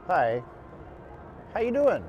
Hi. How you doing?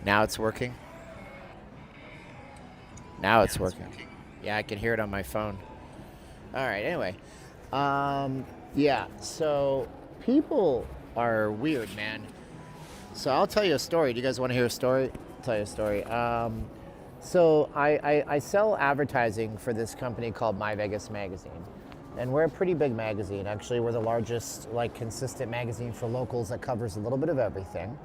Now it's working. Now it's working. Yeah, I can hear it on my phone. All right. Anyway, yeah. So people are weird, man. So I'll tell you a story. Do you guys want to hear a story? I'll tell you a story. So I sell advertising for this company called My Vegas Magazine, and we're a pretty big magazine. Actually, we're the largest, like, consistent magazine for locals that covers a little bit of everything.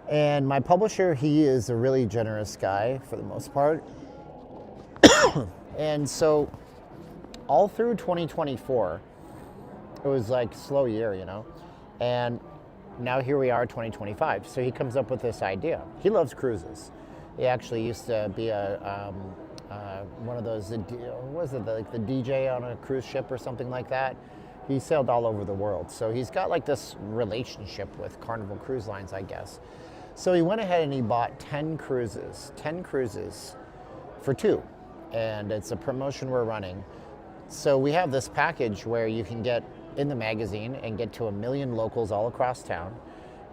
And my publisher, he is a really generous guy for the most part. And so all through 2024, it was like slow year, you know? And now here we are, 2025. So he comes up with this idea. He loves cruises. He actually used to be one of those, what was it, like the DJ on a cruise ship or something like that. He sailed all over the world. So he's got like this relationship with Carnival Cruise Lines, I guess. So he went ahead and he bought 10 cruises for two. And it's a promotion we're running. So we have this package where you can get in the magazine and get to 1 million locals all across town.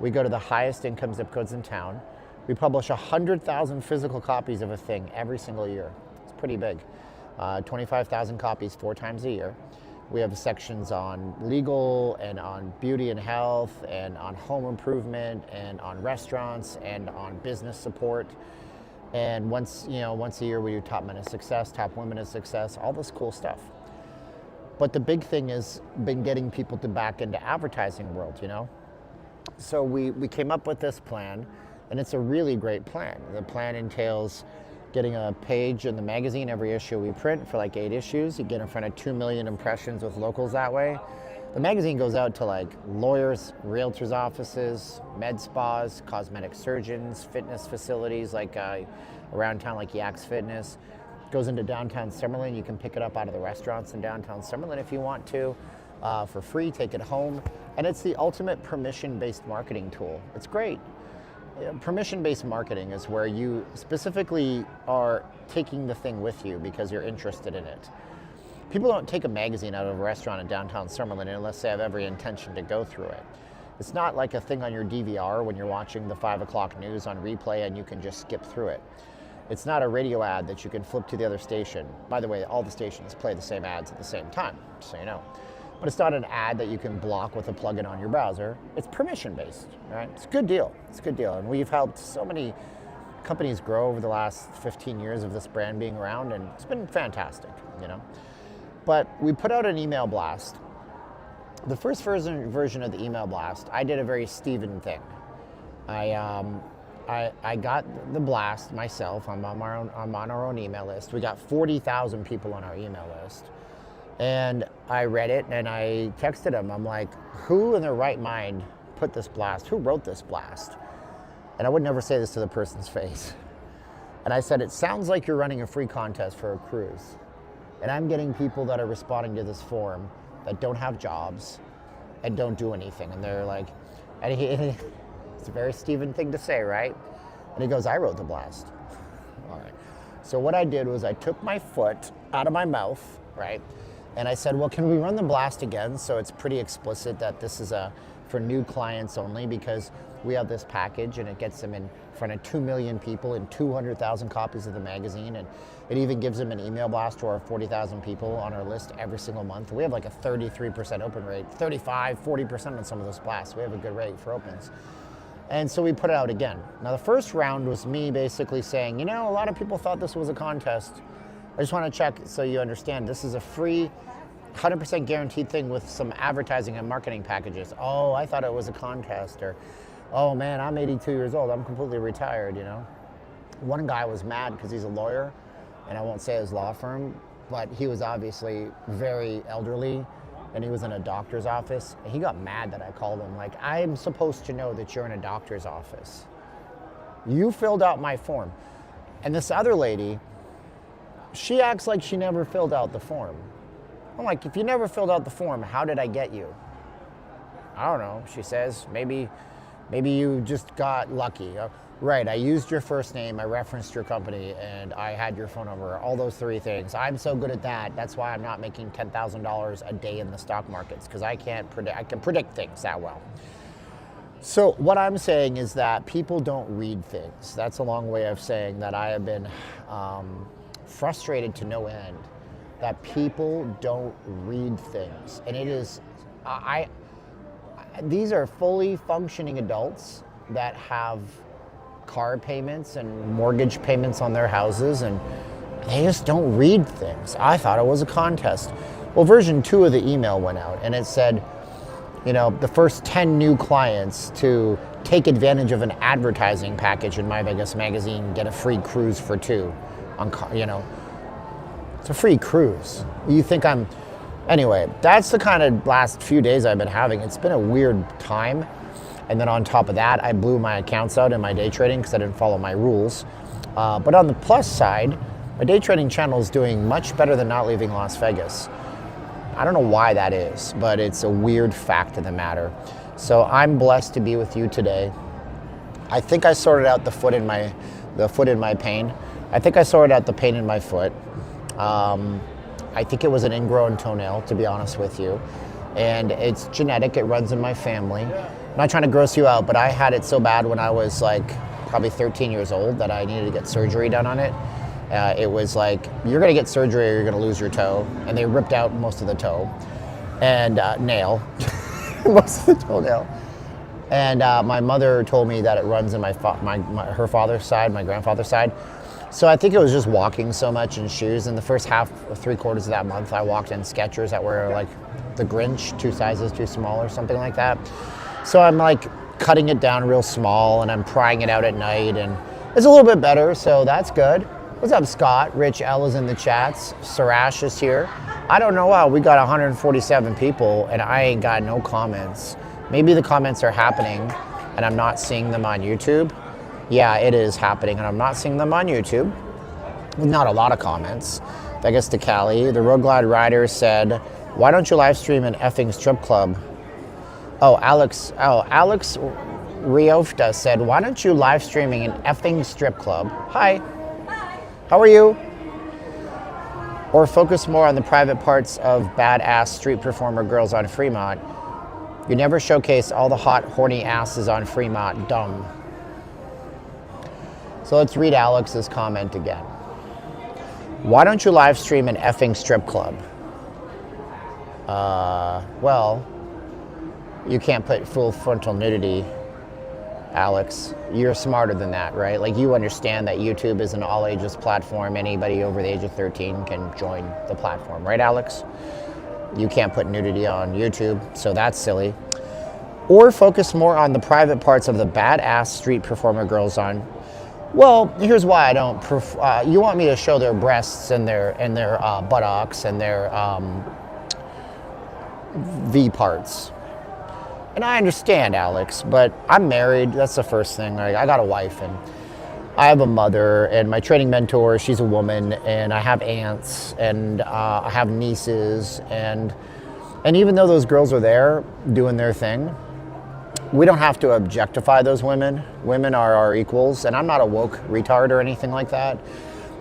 We go to the highest income zip codes in town. We publish 100,000 physical copies of a thing every single year. It's pretty big. 25,000 copies 4 times a year. We have sections on legal and on beauty and health and on home improvement and on restaurants and on business support. And once a year we do top men of success, top women of success, all this cool stuff. But the big thing has been getting people to back into advertising world, you know? So we came up with this plan, and it's a really great plan. The plan entails getting a page in the magazine every issue we print for like 8 issues. You get in front of 2 million impressions with locals that way. The magazine goes out to like lawyers, realtors' offices, med spas, cosmetic surgeons, fitness facilities like around town like Yak's Fitness. Goes into downtown Summerlin. You can pick it up out of the restaurants in downtown Summerlin if you want to, for free. Take it home. And it's the ultimate permission-based marketing tool. It's great. Permission-based marketing is where you specifically are taking the thing with you because you're interested in it. People don't take a magazine out of a restaurant in downtown Summerlin unless they have every intention to go through it. It's not like a thing on your DVR when you're watching the 5 o'clock news on replay and you can just skip through it. It's not a radio ad that you can flip to the other station. By the way, all the stations play the same ads at the same time, so you know. But it's not an ad that you can block with a plugin on your browser. It's permission-based, right? It's a good deal. It's a good deal. And we've helped so many companies grow over the last 15 years of this brand being around, and it's been fantastic, you know. But we put out an email blast. The first version of the email blast, I did a very Steven thing. I got the blast myself. I'm on our own email list. We got 40,000 people on our email list. And I read it and I texted him. I'm like, who in their right mind put this blast? Who wrote this blast? And I would never say this to the person's face. And I said, it sounds like you're running a free contest for a cruise. And I'm getting people that are responding to this form that don't have jobs and don't do anything. And they're like, and It's a very Steven thing to say, right? And he goes, I wrote the blast. All right. So what I did was I took my foot out of my mouth, right? And I said, well, can we run the blast again? So it's pretty explicit that this is for new clients only, because we have this package and it gets them in front of 2 million people and 200,000 copies of the magazine. And it even gives them an email blast to our 40,000 people on our list every single month. We have like a 33% open rate, 35, 40% on some of those blasts. We have a good rate for opens. And so we put it out again. Now the first round was me basically saying, a lot of people thought this was a contest. I just want to check so you understand, this is a free 100% guaranteed thing with some advertising and marketing packages. Oh, I thought it was a contest. Or, oh man, I'm 82 years old, I'm completely retired, One guy was mad because he's a lawyer, and I won't say his law firm, but he was obviously very elderly, and he was in a doctor's office, and he got mad that I called him. Like, I'm supposed to know that you're in a doctor's office. You filled out my form. And this other lady, she acts like she never filled out the form. I'm like, if you never filled out the form, how did I get you? I don't know, she says. Maybe you just got lucky. Right, I used your first name, I referenced your company, and I had your phone number, all those 3 things. I'm so good at that. That's why I'm not making $10,000 a day in the stock markets, because I can predict things that well. So what I'm saying is that people don't read things. That's a long way of saying that I have been frustrated to no end that people don't read things. And it is, these are fully functioning adults that have car payments and mortgage payments on their houses, and they just don't read things. I thought it was a contest. Well, version 2 of the email went out, and it said, the first 10 new clients to take advantage of an advertising package in My Vegas magazine get a free cruise for 2 on, it's a free cruise. You think anyway, that's the kind of last few days I've been having. It's been a weird time. And then on top of that, I blew my accounts out in my day trading because I didn't follow my rules. But on the plus side, my day trading channel is doing much better than not leaving Las Vegas. I don't know why that is, but it's a weird fact of the matter. So I'm blessed to be with you today. I think I sorted out the foot in my pain. I think I sorted out the pain in my foot. I think it was an ingrown toenail, to be honest with you. And it's genetic, it runs in my family. I'm not trying to gross you out, but I had it so bad when I was like probably 13 years old that I needed to get surgery done on it. It was like, you're gonna get surgery or you're gonna lose your toe. And they ripped out most of the toe and nail, most of the toenail. And my mother told me that it runs in her father's side, my grandfather's side. So I think it was just walking so much in shoes. In the first half or 3/4 of that month, I walked in Skechers that were like the Grinch, 2 sizes too small or something like that. So I'm like cutting it down real small, and I'm prying it out at night, and it's a little bit better, so that's good. What's up, Scott? Rich L is in the chats. Sarash is here. I don't know why we got 147 people and I ain't got no comments. Maybe the comments are happening and I'm not seeing them on YouTube. Yeah, it is happening and I'm not seeing them on YouTube. Not a lot of comments. I guess to Cali. The Road Glide Rider said, why don't you live stream an effing strip club? Alex Riofta said, why don't you live streaming an effing strip club? Hi. How are you? Or focus more on the private parts of badass street performer girls on Fremont. You never showcase all the hot, horny asses on Fremont. Dumb. So let's read Alex's comment again. Why don't you live stream an effing strip club? Well, you can't put full frontal nudity, Alex. You're smarter than that, right? Like, you understand that YouTube is an all ages platform. Anybody over the age of 13 can join the platform, right, Alex? You can't put nudity on YouTube, so that's silly. Or focus more on the private parts of the badass street performer girls on. Well, here's why I don't. You want me to show their breasts and their buttocks and their V parts. And I understand, Alex, but I'm married. That's the first thing. I got a wife and I have a mother, and my training mentor, she's a woman, and I have aunts and I have nieces, and even though those girls are there doing their thing, we don't have to objectify those women. Women are our equals, and I'm not a woke retard or anything like that.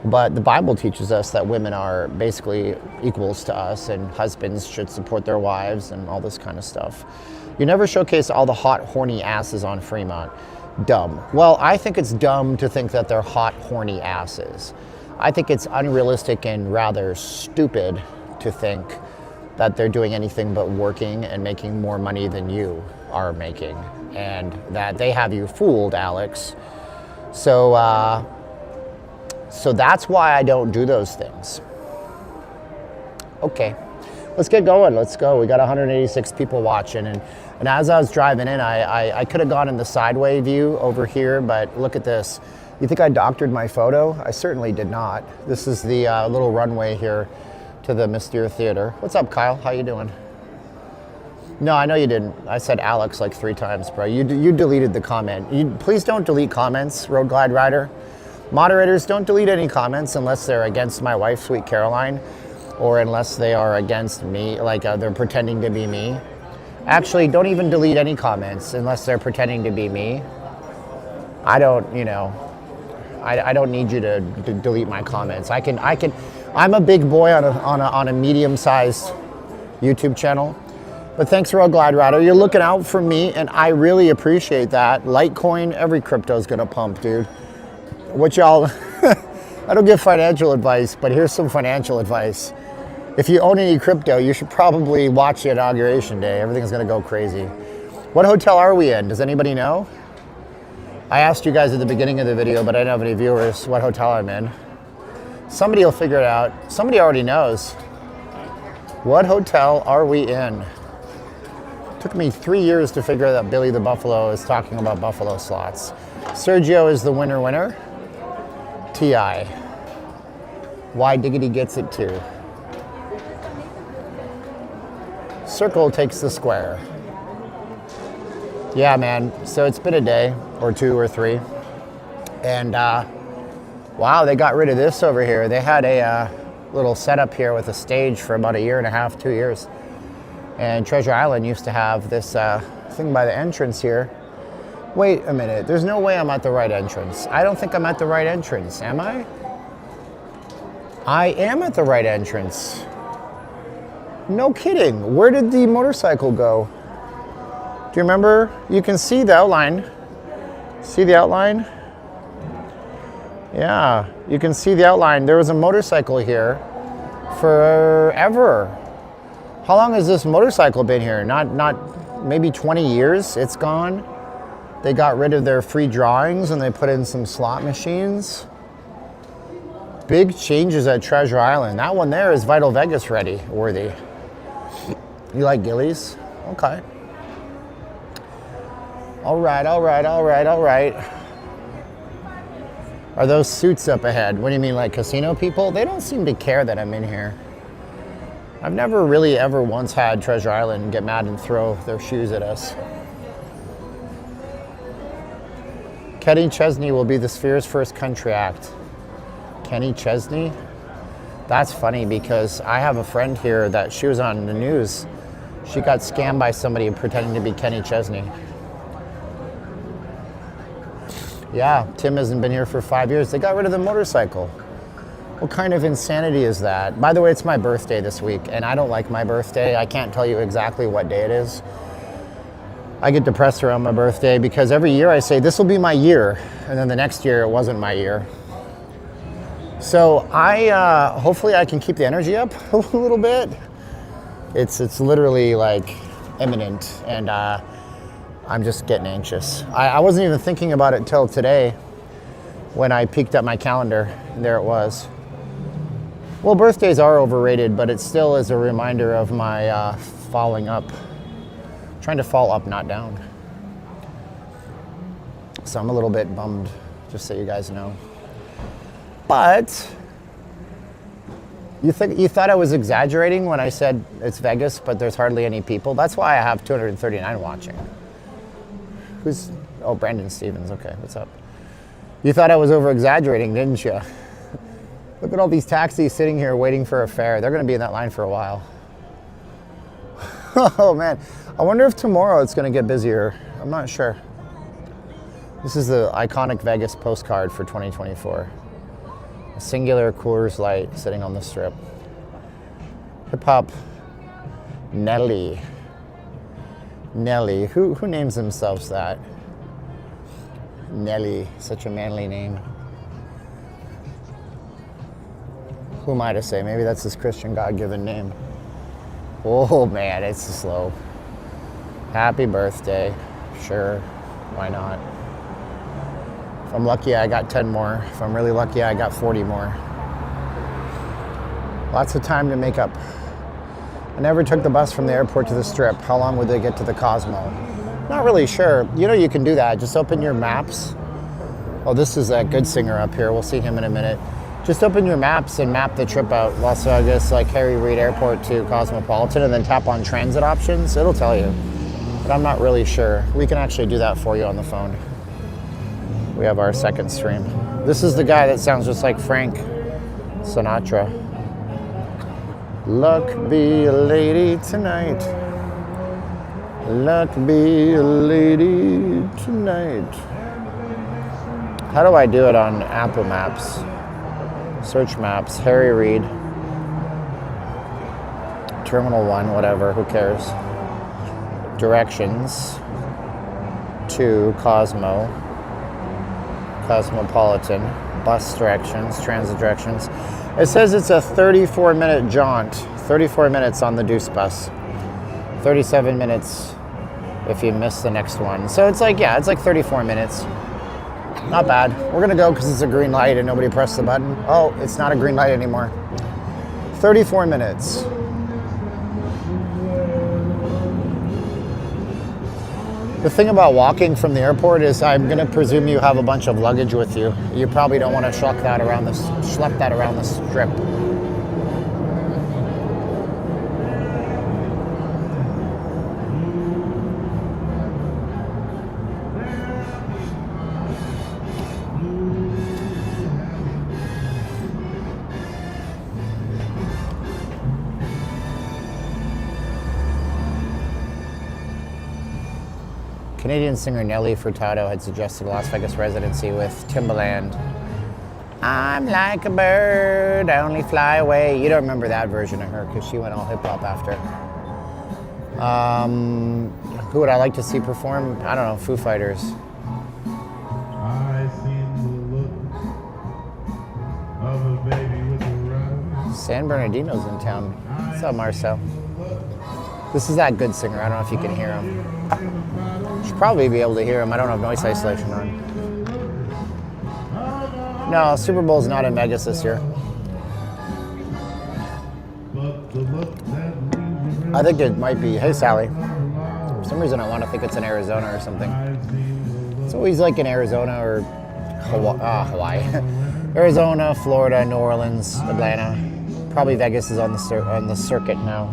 But the Bible teaches us that women are basically equals to us, and husbands should support their wives and all this kind of stuff. You never showcase all the hot, horny asses on Fremont. Dumb. Well, I think it's dumb to think that they're hot, horny asses. I think it's unrealistic and rather stupid to think that they're doing anything but working and making more money than you are making, and that they have you fooled, Alex. So that's why I don't do those things. Okay, let's get going. Let's go. We got 186 people watching, and as I was driving in, I could have gone in the sideway view over here, but look at this. You think I doctored my photo? I certainly did not. This is the little runway here to the Mystere Theater. What's up, Kyle? How you doing? No, I know you didn't. I said Alex like 3 times, bro. You deleted the comment. Please don't delete comments, Road Glide Rider. Moderators, don't delete any comments unless they're against my wife, Sweet Caroline, or unless they are against me, like they're pretending to be me. Actually, don't even delete any comments unless they're pretending to be me. I don't, I don't need you to delete my comments. I'm a big boy on a medium-sized YouTube channel. But thanks, Road Glide Rider. You're looking out for me, and I really appreciate that. Litecoin, every crypto's gonna pump, dude. What y'all, I don't give financial advice, but here's some financial advice. If you own any crypto, you should probably watch the inauguration day. Everything's gonna go crazy. What hotel are we in? Does anybody know? I asked you guys at the beginning of the video, but I didn't have any viewers what hotel I'm in. Somebody will figure it out. Somebody already knows. What hotel are we in? Took me 3 years to figure out that Billy the Buffalo is talking about Buffalo slots. Sergio is the winner. T.I. Why Diggity gets it too. Circle takes the square. Yeah, man. So it's been a day or 2 or 3. And wow, they got rid of this over here. They had a little setup here with a stage for about 1.5 years, 2 years. And Treasure Island used to have this thing by the entrance here. Wait a minute, there's no way I'm at the right entrance. I don't think I'm at the right entrance, am I? I am at the right entrance. No kidding, where did the motorcycle go? Do you remember? You can see the outline. See the outline? Yeah, you can see the outline. There was a motorcycle here forever. How long has this motorcycle been here? Not maybe 20 years, it's gone. They got rid of their free drawings and they put in some slot machines. Big changes at Treasure Island. That one there is Vital Vegas ready, worthy. You like Gillies? Okay. All right. Are those suits up ahead? What do you mean, like casino people? They don't seem to care that I'm in here. I've never really ever once had Treasure Island get mad and throw their shoes at us. Kenny Chesney will be the Sphere's first country act. Kenny Chesney? That's funny because I have a friend here that she was on the news. She got scammed by somebody pretending to be Kenny Chesney. Yeah, Tim hasn't been here for 5 years. They got rid of the motorcycle. What kind of insanity is that? By the way, it's my birthday this week, and I don't like my birthday. I can't tell you exactly what day it is. I get depressed around my birthday because every year I say, this will be my year, and then the next year it wasn't my year. So hopefully I can keep the energy up a little bit. It's literally like imminent, and I'm just getting anxious. I wasn't even thinking about it till today when I peeked at my calendar, and there it was. Well, birthdays are overrated, but it still is a reminder of my falling up. Trying to fall up, not down. So I'm a little bit bummed, just so you guys know. But you thought I was exaggerating when I said it's Vegas, but there's hardly any people. That's why I have 239 watching. Oh, Brandon Stevens. Okay, what's up? You thought I was over exaggerating, didn't you? Look at all these taxis sitting here waiting for a fare. They're going to be in that line for a while. Oh man, I wonder if tomorrow it's going to get busier. I'm not sure. This is the iconic Vegas postcard for 2024. A singular Coors Light sitting on the strip. Hip hop Nelly. Nelly. Who names themselves that? Nelly. Such a manly name. Who am I to say? Maybe that's his Christian God-given name. Oh man, it's slow. Happy birthday. Sure, why not? If I'm lucky, I got 10 more. If I'm really lucky, I got 40 more. Lots of time to make up. I never took the bus from the airport to the strip. How long would they get to the Cosmo? Not really sure. You know, you can do that. Just open your maps. Oh, this is a good singer up here. We'll see him in a minute. Just open your maps and map the trip out. Las Vegas, like Harry Reid Airport to Cosmopolitan, and then tap on transit options. It'll tell you. But I'm not really sure. We can actually do that for you on the phone. We have our second stream. This is the guy that sounds just like Frank Sinatra. Luck be a lady tonight. Luck be a lady tonight. How do I do it on Apple Maps? Search maps, Harry Reid. Terminal 1, whatever, who cares? Directions to Cosmopolitan. Bus directions, transit directions. It says it's a 34-minute jaunt. 34 minutes on the Deuce bus. 37 minutes if you miss the next one. So it's like, yeah, it's like 34 minutes. Not bad. We're gonna go because it's a green light and nobody pressed the button. Oh, it's not a green light anymore. 34 minutes. The thing about walking from the airport is I'm gonna presume you have a bunch of luggage with you. You probably don't want to schlep that around the strip. Canadian singer Nelly Furtado had suggested a Las Vegas residency with Timbaland. I'm like a bird, I only fly away. You don't remember that version of her because she went all hip hop after. Who would I like to see perform? I don't know, Foo Fighters. San Bernardino's in town. What's up, Marcel? This is that good singer. I don't know if you can hear him. Should probably be able to hear him. I don't have noise isolation on. No, Super Bowl's not in Vegas this year. I think it might be. Hey, Sally. For some reason, I want to think it's in Arizona or something. It's always like in Arizona or Hawaii. Arizona, Florida, New Orleans, Atlanta. Probably Vegas is on the circuit now.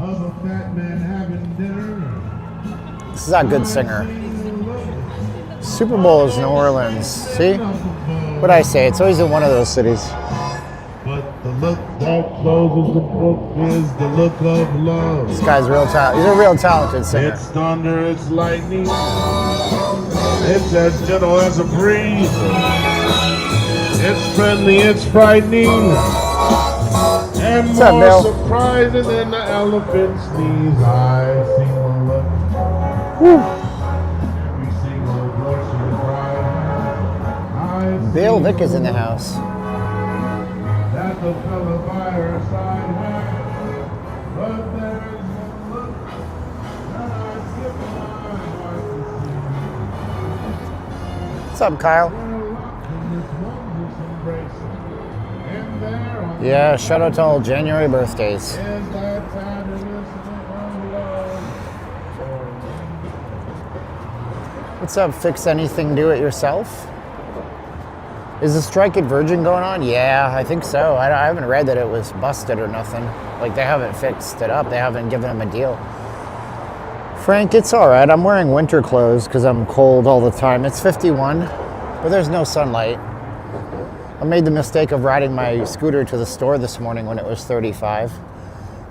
This is a good singer. Super Bowl is New Orleans. See? What'd I say? It's always in one of those cities. But the look that closes the book is the look of love. This guy's real talented. He's a real talented singer. It's thunder, it's lightning. It's as gentle as a breeze. It's friendly, it's frightening. And What's more up, Bill? surprising than the elephant sneeze. I see the look. Whew. Every single voice you cry. Bill Vick is in the house. That the fella by her side had. But there's a look that I give my heart to see. What's up, Kyle? Yeah, shout out to all January birthdays. What's up, Fix Anything, Do It Yourself? Is the strike at Virgin going on? Yeah, I think so. I haven't read that it was busted or nothing. Like, they haven't fixed it up. They haven't given him a deal. Frank, it's all right. I'm wearing winter clothes because I'm cold all the time. It's 51, but there's no sunlight. I made the mistake of riding my scooter to the store this morning when it was 35.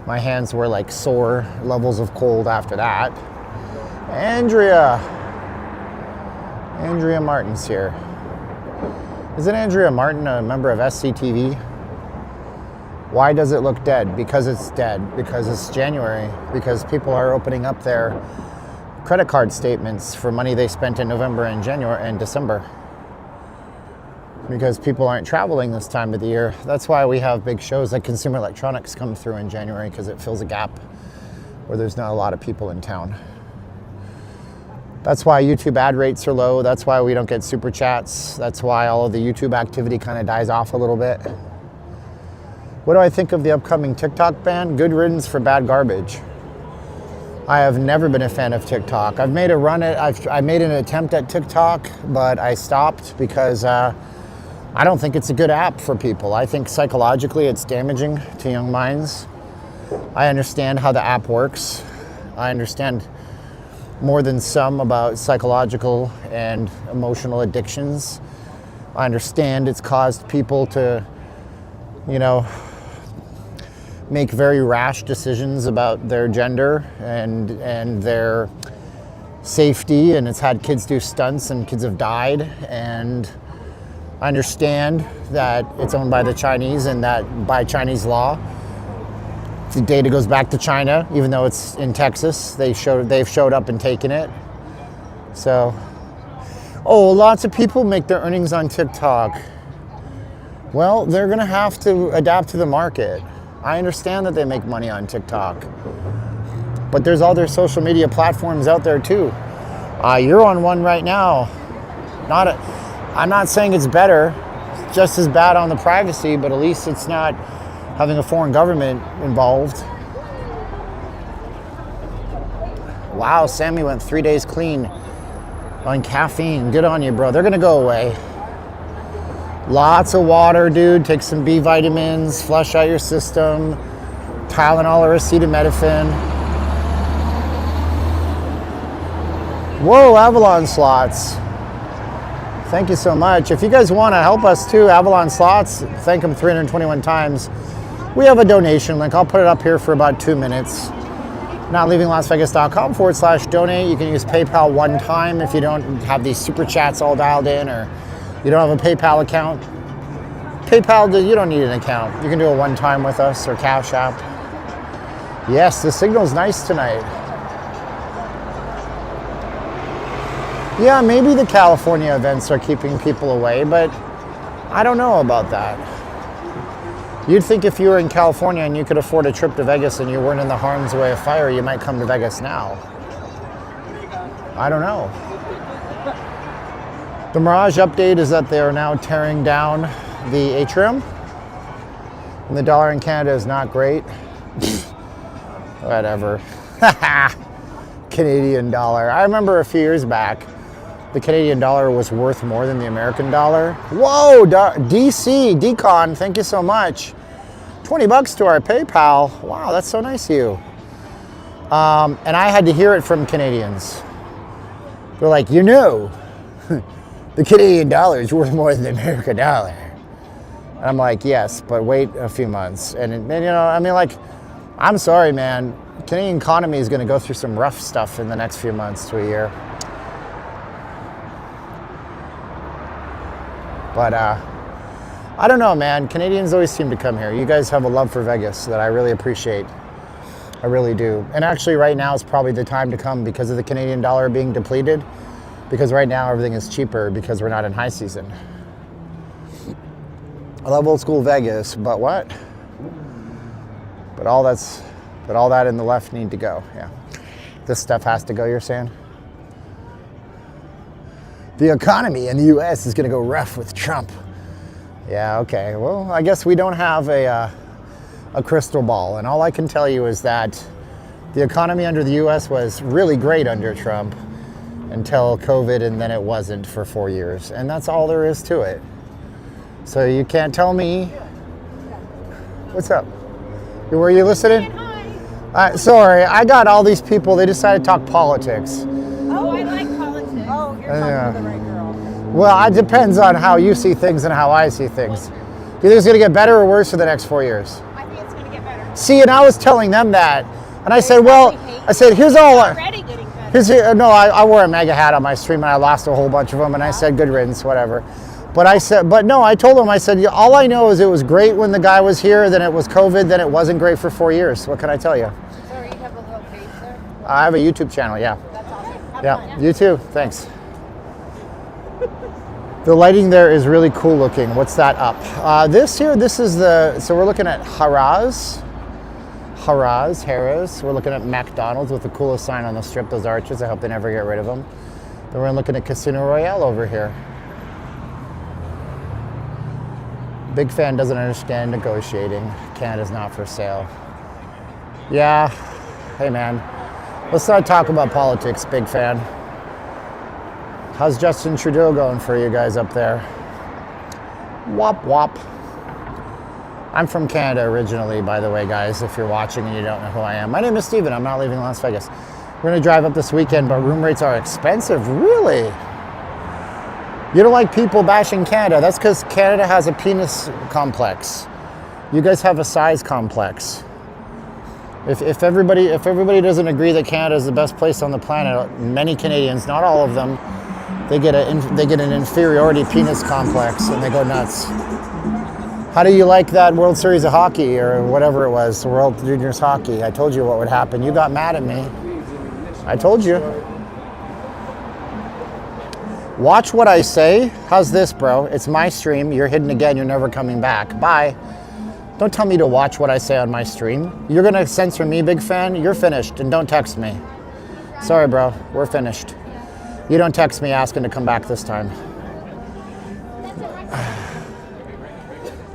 My hands were like sore, levels of cold after that. Andrea, Andrea Martin's here. Isn't Andrea Martin a member of SCTV? Why does it look dead? Because it's dead. Because it's January. Because people are opening up their credit card statements for money they spent in November and January and December. Because people aren't traveling this time of the year. That's why we have big shows like Consumer Electronics come through in January, because it fills a gap where there's not a lot of people in town. That's why YouTube ad rates are low. That's why we don't get super chats. That's why all of the YouTube activity kind of dies off a little bit. What do I think of the upcoming TikTok ban? Good riddance for bad garbage. I have never been a fan of TikTok. I've made a run at, I made an attempt at TikTok, but I stopped because I don't think it's a good app for people. I think psychologically it's damaging to young minds. I understand how the app works. I understand more than some about psychological and emotional addictions. I understand it's caused people to, you know, make very rash decisions about their gender and their safety, and it's had kids do stunts and kids have died. And I understand that it's owned by the Chinese and that by Chinese law, the data goes back to China, even though it's in Texas. They've showed up and taken it. So, oh, lots of people make their earnings on TikTok. Well, they're gonna have to adapt to the market. I understand that they make money on TikTok, but there's other social media platforms out there too. You're on one right now. I'm not saying it's better, just as bad on the privacy, but at least it's not having a foreign government involved. Wow, Sammy went 3 days clean on caffeine. Good on you, bro. They're gonna go away. Lots of water, dude. Take some B vitamins, flush out your system, Tylenol or acetaminophen. Whoa, Avalon slots. Thank you so much. If you guys want to help us too, Avalon slots, thank them 321 times. We have a donation link. I'll put it up here for about 2 minutes. notleavinglasvegas.com/donate. You can use PayPal one time if you don't have these super chats all dialed in, or you don't have a PayPal account. PayPal, you don't need an account. You can do it one time with us, or Cash App. Yes, the signal's nice tonight. Yeah, maybe the California events are keeping people away, but I don't know about that. You'd think if you were in California and you could afford a trip to Vegas and you weren't in the harm's way of fire, you might come to Vegas now. I don't know. The Mirage update is that they are now tearing down the atrium. And the dollar in Canada is not great. Whatever. Canadian dollar. I remember a few years back, the Canadian dollar was worth more than the American dollar. Whoa, DC, Decon, thank you so much. 20 bucks to our PayPal. Wow, that's so nice of you. And I had to hear it from Canadians. They're like, you know, the Canadian dollar is worth more than the American dollar. And I'm like, yes, but wait a few months. And you know, I mean, like, I'm sorry, man. Canadian economy is going to go through some rough stuff in the next few months to a year. But I don't know, man. Canadians always seem to come here. You guys have a love for Vegas that I really appreciate. I really do. And actually right now is probably the time to come because of the Canadian dollar being depleted. Because right now everything is cheaper because we're not in high season. I love old school Vegas, but what? But all that in the left need to go, yeah. This stuff has to go, you're saying? The economy in the US is gonna go rough with Trump. Yeah, okay, well, I guess we don't have a crystal ball, and all I can tell you is that the economy under the US was really great under Trump until COVID, and then it wasn't for 4 years, and that's all there is to it. So you can't tell me. What's up? Were you listening? Sorry, I got all these people, they decided to talk politics. Oh, I like politics. Oh, you're talking to the right girl. Well, it depends on how you see things and how I see things. Do you think it's going to get better or worse for the next 4 years? I think it's going to get better. See, and I was telling them that. And I said, well, I said, here's all. It's already getting better. No, I wore a mega hat on my stream and I lost a whole bunch of them and I said good riddance, whatever. But I told him, I said, "Yeah, all I know is it was great when the guy was here, then it was COVID, then it wasn't great for 4 years. What can I tell you? So you have a little page there? I have a YouTube channel, yeah. That's awesome. Have Yeah, fun. you too, thanks. The lighting there is really cool looking. What's that up? This is so we're looking at Harrah's. We're looking at McDonald's with the coolest sign on the strip, those arches. I hope they never get rid of them. Then we're looking at Casino Royale over here. Big fan doesn't understand negotiating. Canada's not for sale. Yeah, hey man. Let's not talk about politics, big fan. How's Justin Trudeau going for you guys up there? Wop wop. I'm from Canada originally, by the way, guys, if you're watching and you don't know who I am. My name is Steven, I'm not leaving Las Vegas. We're gonna drive up this weekend, but room rates are expensive, really? You don't like people bashing Canada. That's because Canada has a penis complex. You guys have a size complex. If everybody doesn't agree that Canada is the best place on the planet, many Canadians, not all of them, they get an inferiority penis complex and they go nuts. How do you like that World Series of Hockey or whatever it was, the World Juniors Hockey? I told you what would happen. You got mad at me. I told you. Watch what I say. How's this, bro? It's my stream. You're hidden again. You're never coming back. Bye. Don't tell me to watch what I say on my stream. You're gonna censor me, big fan? You're finished, and don't text me. Sorry, bro. We're finished. You don't text me asking to come back this time.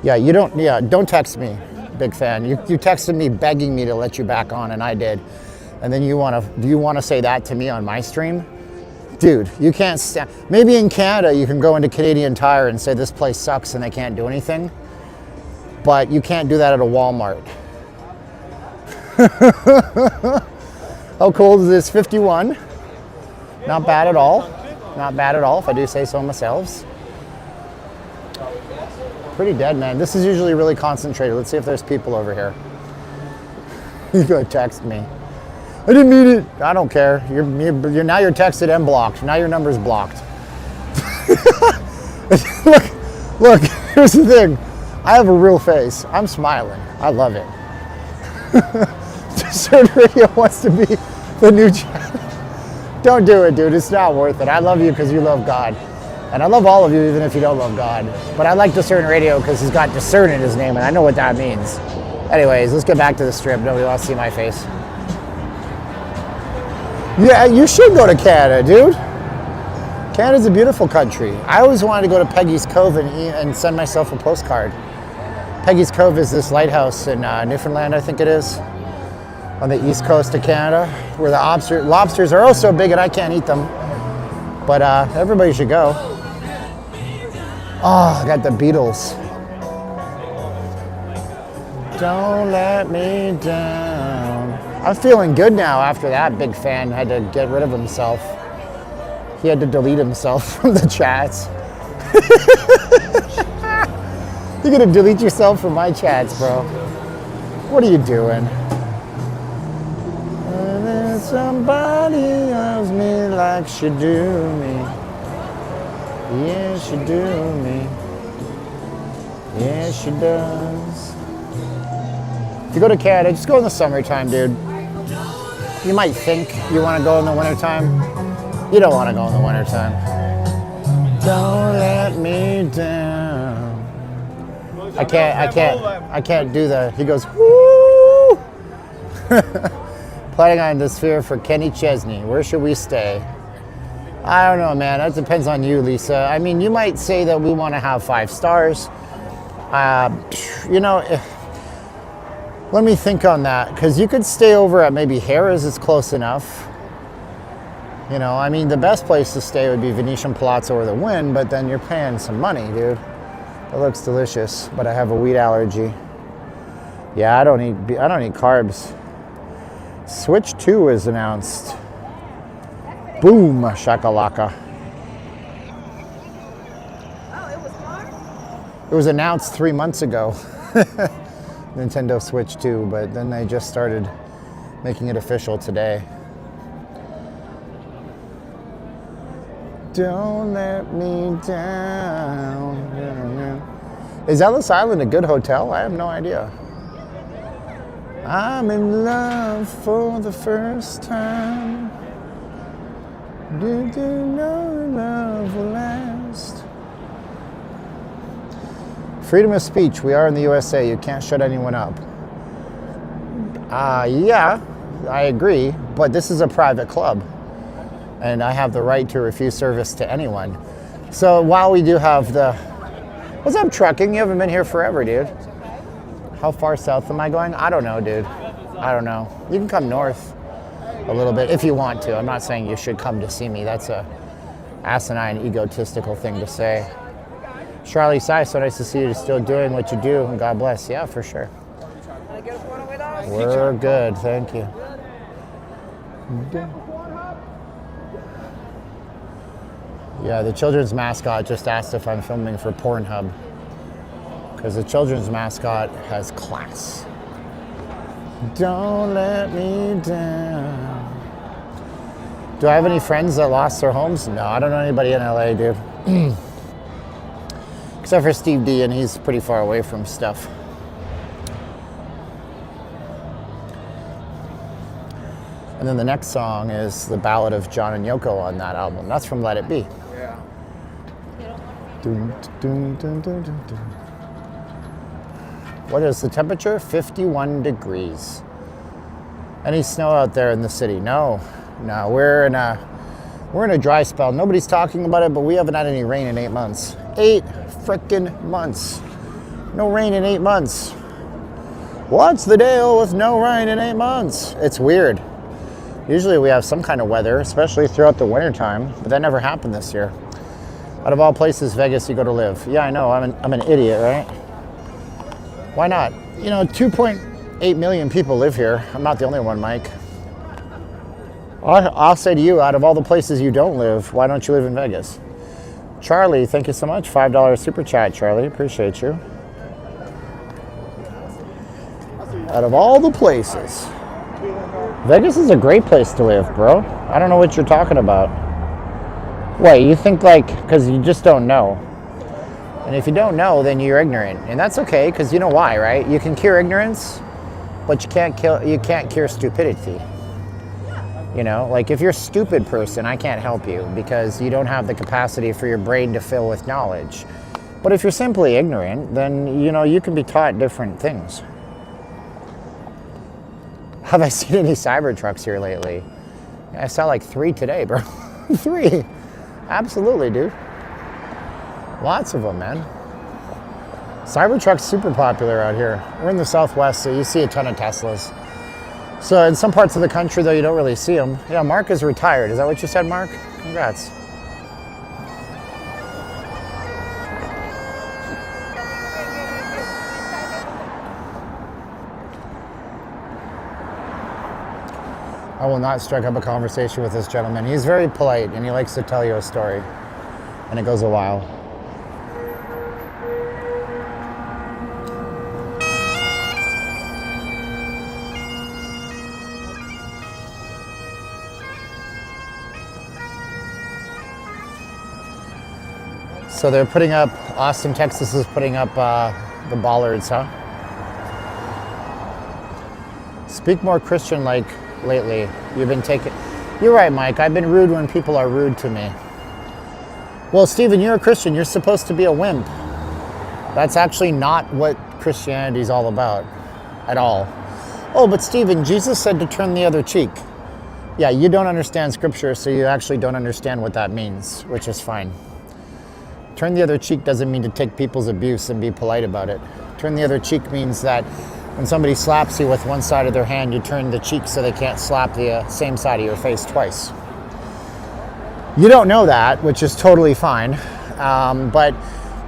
Don't text me, big fan. You texted me begging me to let you back on, and I did. And then do you wanna say that to me on my stream? Dude, you can't stand. Maybe in Canada you can go into Canadian Tire and say this place sucks and they can't do anything, but you can't do that at a Walmart. How cold is this? 51. Not bad at all. Not bad at all, if I do say so myself. Pretty dead, man. This is usually really concentrated. Let's see if there's people over here. You go text me. I didn't mean it. I don't care. You're now you're texted and blocked. Now your number's blocked. look. Here's the thing. I have a real face. I'm smiling. I love it. Discern Radio wants to be the new channel. Don't do it, dude. It's not worth it. I love you because you love God. And I love all of you even if you don't love God. But I like Discern Radio because he's got discern in his name and I know what that means. Anyways, let's get back to the strip. Nobody wants to see my face. Yeah, you should go to Canada, dude. Canada's a beautiful country. I always wanted to go to Peggy's Cove and send myself a postcard. Peggy's Cove is this lighthouse in Newfoundland, I think it is, on the east coast of Canada, where the lobsters are oh so big and I can't eat them. But everybody should go. Oh, I got the Beatles. Don't let me down. I'm feeling good now after that. Big fan had to get rid of himself. He had to delete himself from the chats. You're gonna delete yourself from my chats, bro. What are you doing? Somebody loves me like she do me. Yeah, she do me. Yeah, she does. If you go to Canada, just go in the summertime, dude. You might think you want to go in the wintertime. You don't want to go in the wintertime. Don't let me down. I can't do that. He goes, woo! Planning on the sphere for Kenny Chesney. Where should we stay? I don't know, man. That depends on you, Lisa. I mean, you might say that we want to have 5 stars. Let me think on that, because you could stay over at maybe Harrah's. It's close enough. You know, I mean, the best place to stay would be Venetian Palazzo or the Wynn, but then you're paying some money, dude. It looks delicious, but I have a wheat allergy. Yeah, I don't eat carbs. Switch 2 is announced. Boom, shakalaka. Oh, it was on? It was announced 3 months ago. Nintendo Switch 2, but then they just started making it official today. Don't let me down. Is Ellis Island a good hotel? I have no idea. I'm in love for the first time. Did you know love will last? Freedom of speech. We are in the USA. You can't shut anyone up. Yeah, I agree. But this is a private club. And I have the right to refuse service to anyone. So while we do have the... What's up, trucking? You haven't been here forever, dude. How far south am I going? I don't know, dude. I don't know. You can come north a little bit if you want to. I'm not saying you should come to see me. That's a asinine, egotistical thing to say. Charlie Sai, so nice to see you still doing what you do, and God bless. Yeah, for sure. We're good, thank you. Yeah, the children's mascot just asked if I'm filming for Pornhub. Because the children's mascot has class. Don't let me down. Do I have any friends that lost their homes? No, I don't know anybody in LA, dude. Except for Steve D, and he's pretty far away from stuff. And then the next song is the Ballad of John and Yoko on that album. That's from Let It Be. Yeah. Dun, dun, dun, dun, dun, dun. What is the temperature? 51 degrees. Any snow out there in the city? No, we're in a dry spell. Nobody's talking about it, but we haven't had any rain in 8 months. 8 frickin' months. No rain in 8 months. What's the deal with no rain in 8 months? It's weird. Usually we have some kind of weather, especially throughout the winter time, but that never happened this year. Out of all places, Vegas, you go to live. Yeah, I know, I'm an idiot, right? Why not? You know, 2.8 million people live here. I'm not the only one, Mike. I'll say to you, out of all the places you don't live, why don't you live in Vegas? Charlie, thank you so much. $5 super chat, Charlie. Appreciate you. Out of all the places, Vegas is a great place to live, bro. I don't know what you're talking about. Wait, you think like, because you just don't know. And if you don't know, then you're ignorant. And that's okay, because you know why, right? You can cure ignorance, but you can't cure stupidity. You know, like if you're a stupid person, I can't help you because you don't have the capacity for your brain to fill with knowledge. But if you're simply ignorant, then, you know, you can be taught different things. Have I seen any Cybertrucks here lately? I saw like 3 today, bro. 3. Absolutely, dude. Lots of them, man. Cybertruck's super popular out here. We're in the Southwest, so you see a ton of Teslas. So in some parts of the country, though, you don't really see them. Yeah, Mark is retired. Is that what you said, Mark? Congrats. I will not strike up a conversation with this gentleman. He's very polite, and he likes to tell you a story. And it goes a while. So they're putting up, Austin, Texas is putting up the bollards, huh? Speak more Christian-like lately. You've been taking... You're right, Mike. I've been rude when people are rude to me. Well, Steven, you're a Christian. You're supposed to be a wimp. That's actually not what Christianity is all about at all. Oh, but Steven, Jesus said to turn the other cheek. Yeah, you don't understand Scripture, so you actually don't understand what that means, which is fine. Turn the other cheek doesn't mean to take people's abuse and be polite about it. Turn the other cheek means that when somebody slaps you with one side of their hand, you turn the cheek so they can't slap the same side of your face twice. You don't know that, which is totally fine. But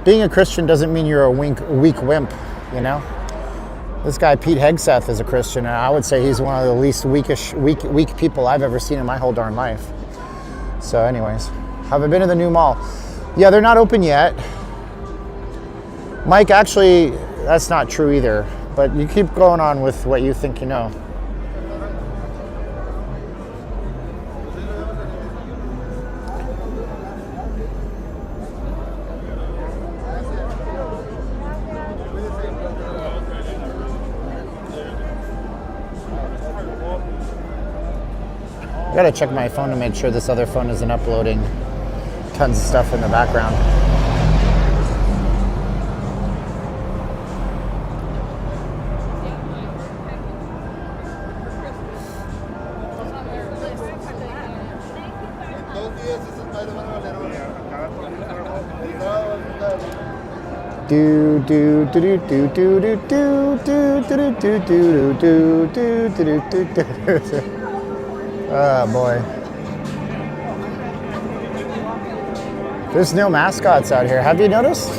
being a Christian doesn't mean you're a weak wimp, you know? This guy, Pete Hegseth, is a Christian, and I would say he's one of the least weak people I've ever seen in my whole darn life. So anyways, have I been to the new mall? Yeah, they're not open yet. Mike, actually, that's not true either. But you keep going on with what you think you know. gotta check my phone to make sure this other phone isn't uploading tons of stuff in the background. Do do do do do do do do do do do do do do do do do. Oh boy. There's no mascots out here. Have you noticed?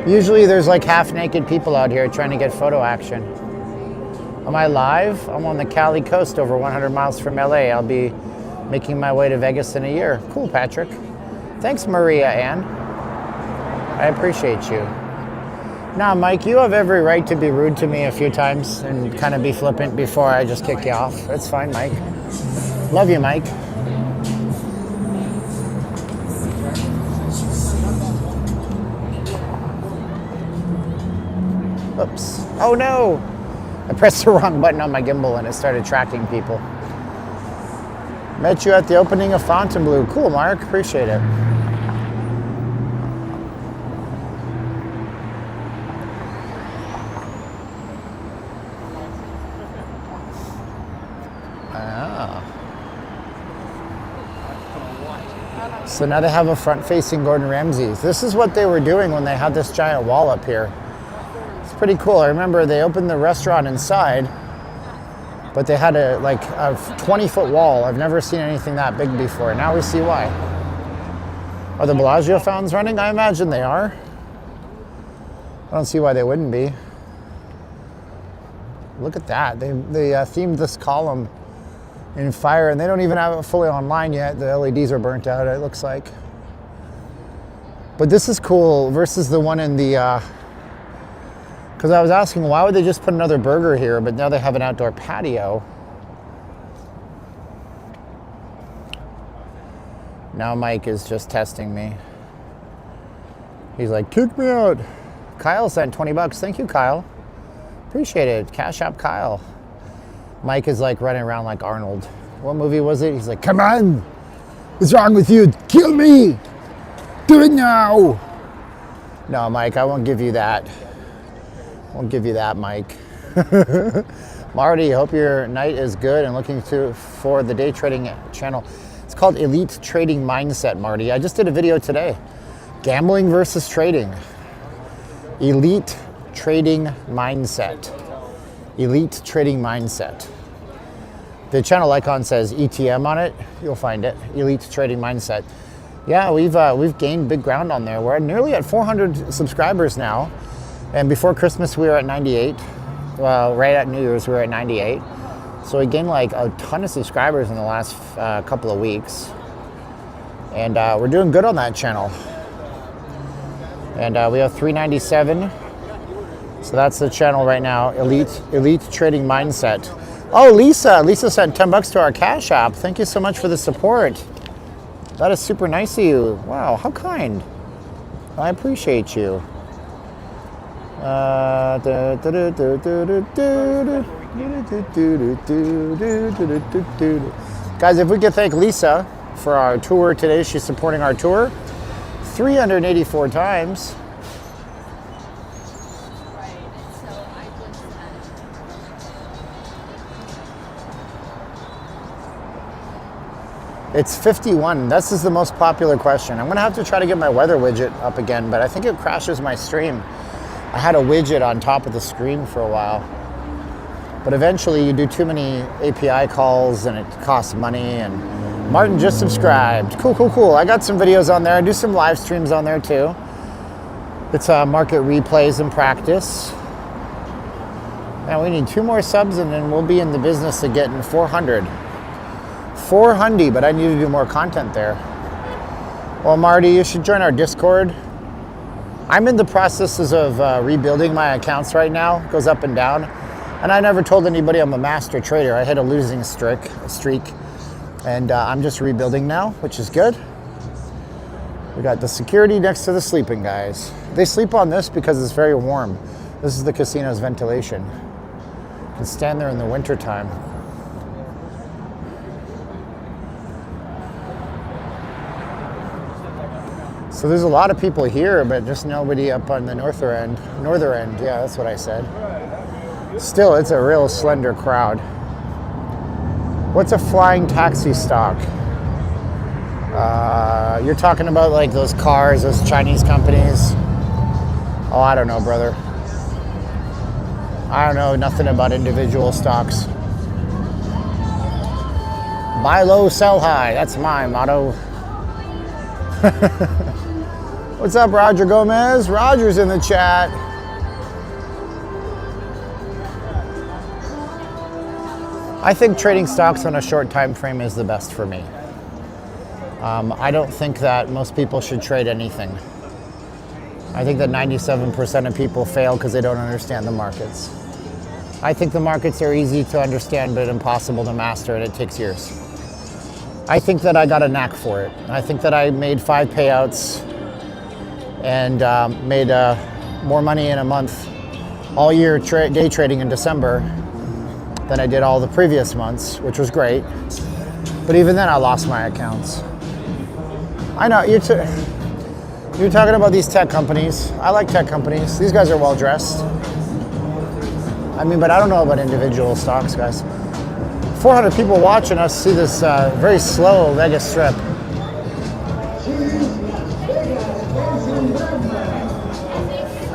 Usually there's like half naked people out here trying to get photo action. Am I live? I'm on the Cali coast over 100 miles from LA. I'll be making my way to Vegas in a year. Cool, Patrick. Thanks, Maria Ann. I appreciate you. Now, Mike, you have every right to be rude to me a few times and kind of be flippant before I just kick you off. That's fine, Mike. Love you, Mike. Oops. Oh no! I pressed the wrong button on my gimbal and it started tracking people. Met you at the opening of Fontainebleau. Cool, Mark. Appreciate it. So now they have a front-facing Gordon Ramsay's. This is what they were doing when they had this giant wall up here. It's pretty cool. I remember they opened the restaurant inside, but they had a 20-foot wall. I've never seen anything that big before. Now we see why. Are the Bellagio fountains running? I imagine they are. I don't see why they wouldn't be. Look at that. They themed this column in fire, and they don't even have it fully online yet. The LEDs are burnt out, it looks like. But this is cool versus the one in the, because I was asking, why would they just put another burger here, but now they have an outdoor patio. Now Mike is just testing me. He's like, kick me out. Kyle sent 20 bucks. Thank you, Kyle. Appreciate it. Cash App Kyle. Mike is like running around like Arnold. What movie was it? He's like, come on. What's wrong with you? Kill me. Do it now. No, Mike, I won't give you that. Won't give you that, Mike. Marty, hope your night is good and looking for the day trading channel. It's called Elite Trading Mindset, Marty. I just did a video today. Gambling versus trading. Elite Trading Mindset. Elite Trading Mindset. The channel icon says ETM on it. You'll find it. Elite Trading Mindset. Yeah, we've gained big ground on there. We're nearly at 400 subscribers now. And before Christmas, we were at 98. Well, right at New Year's, we were at 98. So we gained like a ton of subscribers in the last couple of weeks. And we're doing good on that channel. And we have 397. So that's the channel right now, Elite Trading Mindset. Oh, Lisa sent 10 bucks to our Cash App. Thank you so much for the support. That is super nice of you. Wow, how kind. I appreciate you. Guys, if we could thank Lisa for our tour today. She's supporting our tour 384 times. It's 51. This is the most popular question. I'm gonna have to try to get my weather widget up again, but I think it crashes my stream. I had a widget on top of the screen for a while. But eventually you do too many API calls and it costs money, and Martin just subscribed. Cool. I got some videos on there. I do some live streams on there too. It's market replays and practice. And we need 2 more subs and then we'll be in the business of getting 400. 400, but I need to do more content there. Well, Marty, you should join our Discord. I'm in the processes of rebuilding my accounts right now. It goes up and down. And I never told anybody I'm a master trader. I hit a losing streak. And I'm just rebuilding now, which is good. We got the security next to the sleeping guys. They sleep on this because it's very warm. This is the casino's ventilation. You can stand there in the winter time. So there's a lot of people here, but just nobody up on the northern end. Northern end, yeah, that's what I said. Still, it's a real slender crowd. What's a flying taxi stock? You're talking about like those cars, those Chinese companies. Oh, I don't know, brother. I don't know nothing about individual stocks. Buy low, sell high. That's my motto. What's up, Roger Gomez? Roger's in the chat. I think trading stocks on a short time frame is the best for me. I don't think that most people should trade anything. I think that 97% of people fail because they don't understand the markets. I think the markets are easy to understand but impossible to master, and it takes years. I think that I got a knack for it. I think that I made 5 payouts and made more money in a month all year day trading in December than I did all the previous months, which was great. But even then I lost my accounts. I know, you're talking about these tech companies. I like tech companies. These guys are well dressed. I mean, but I don't know about individual stocks, guys. 400 people watching us see this very slow Vegas strip.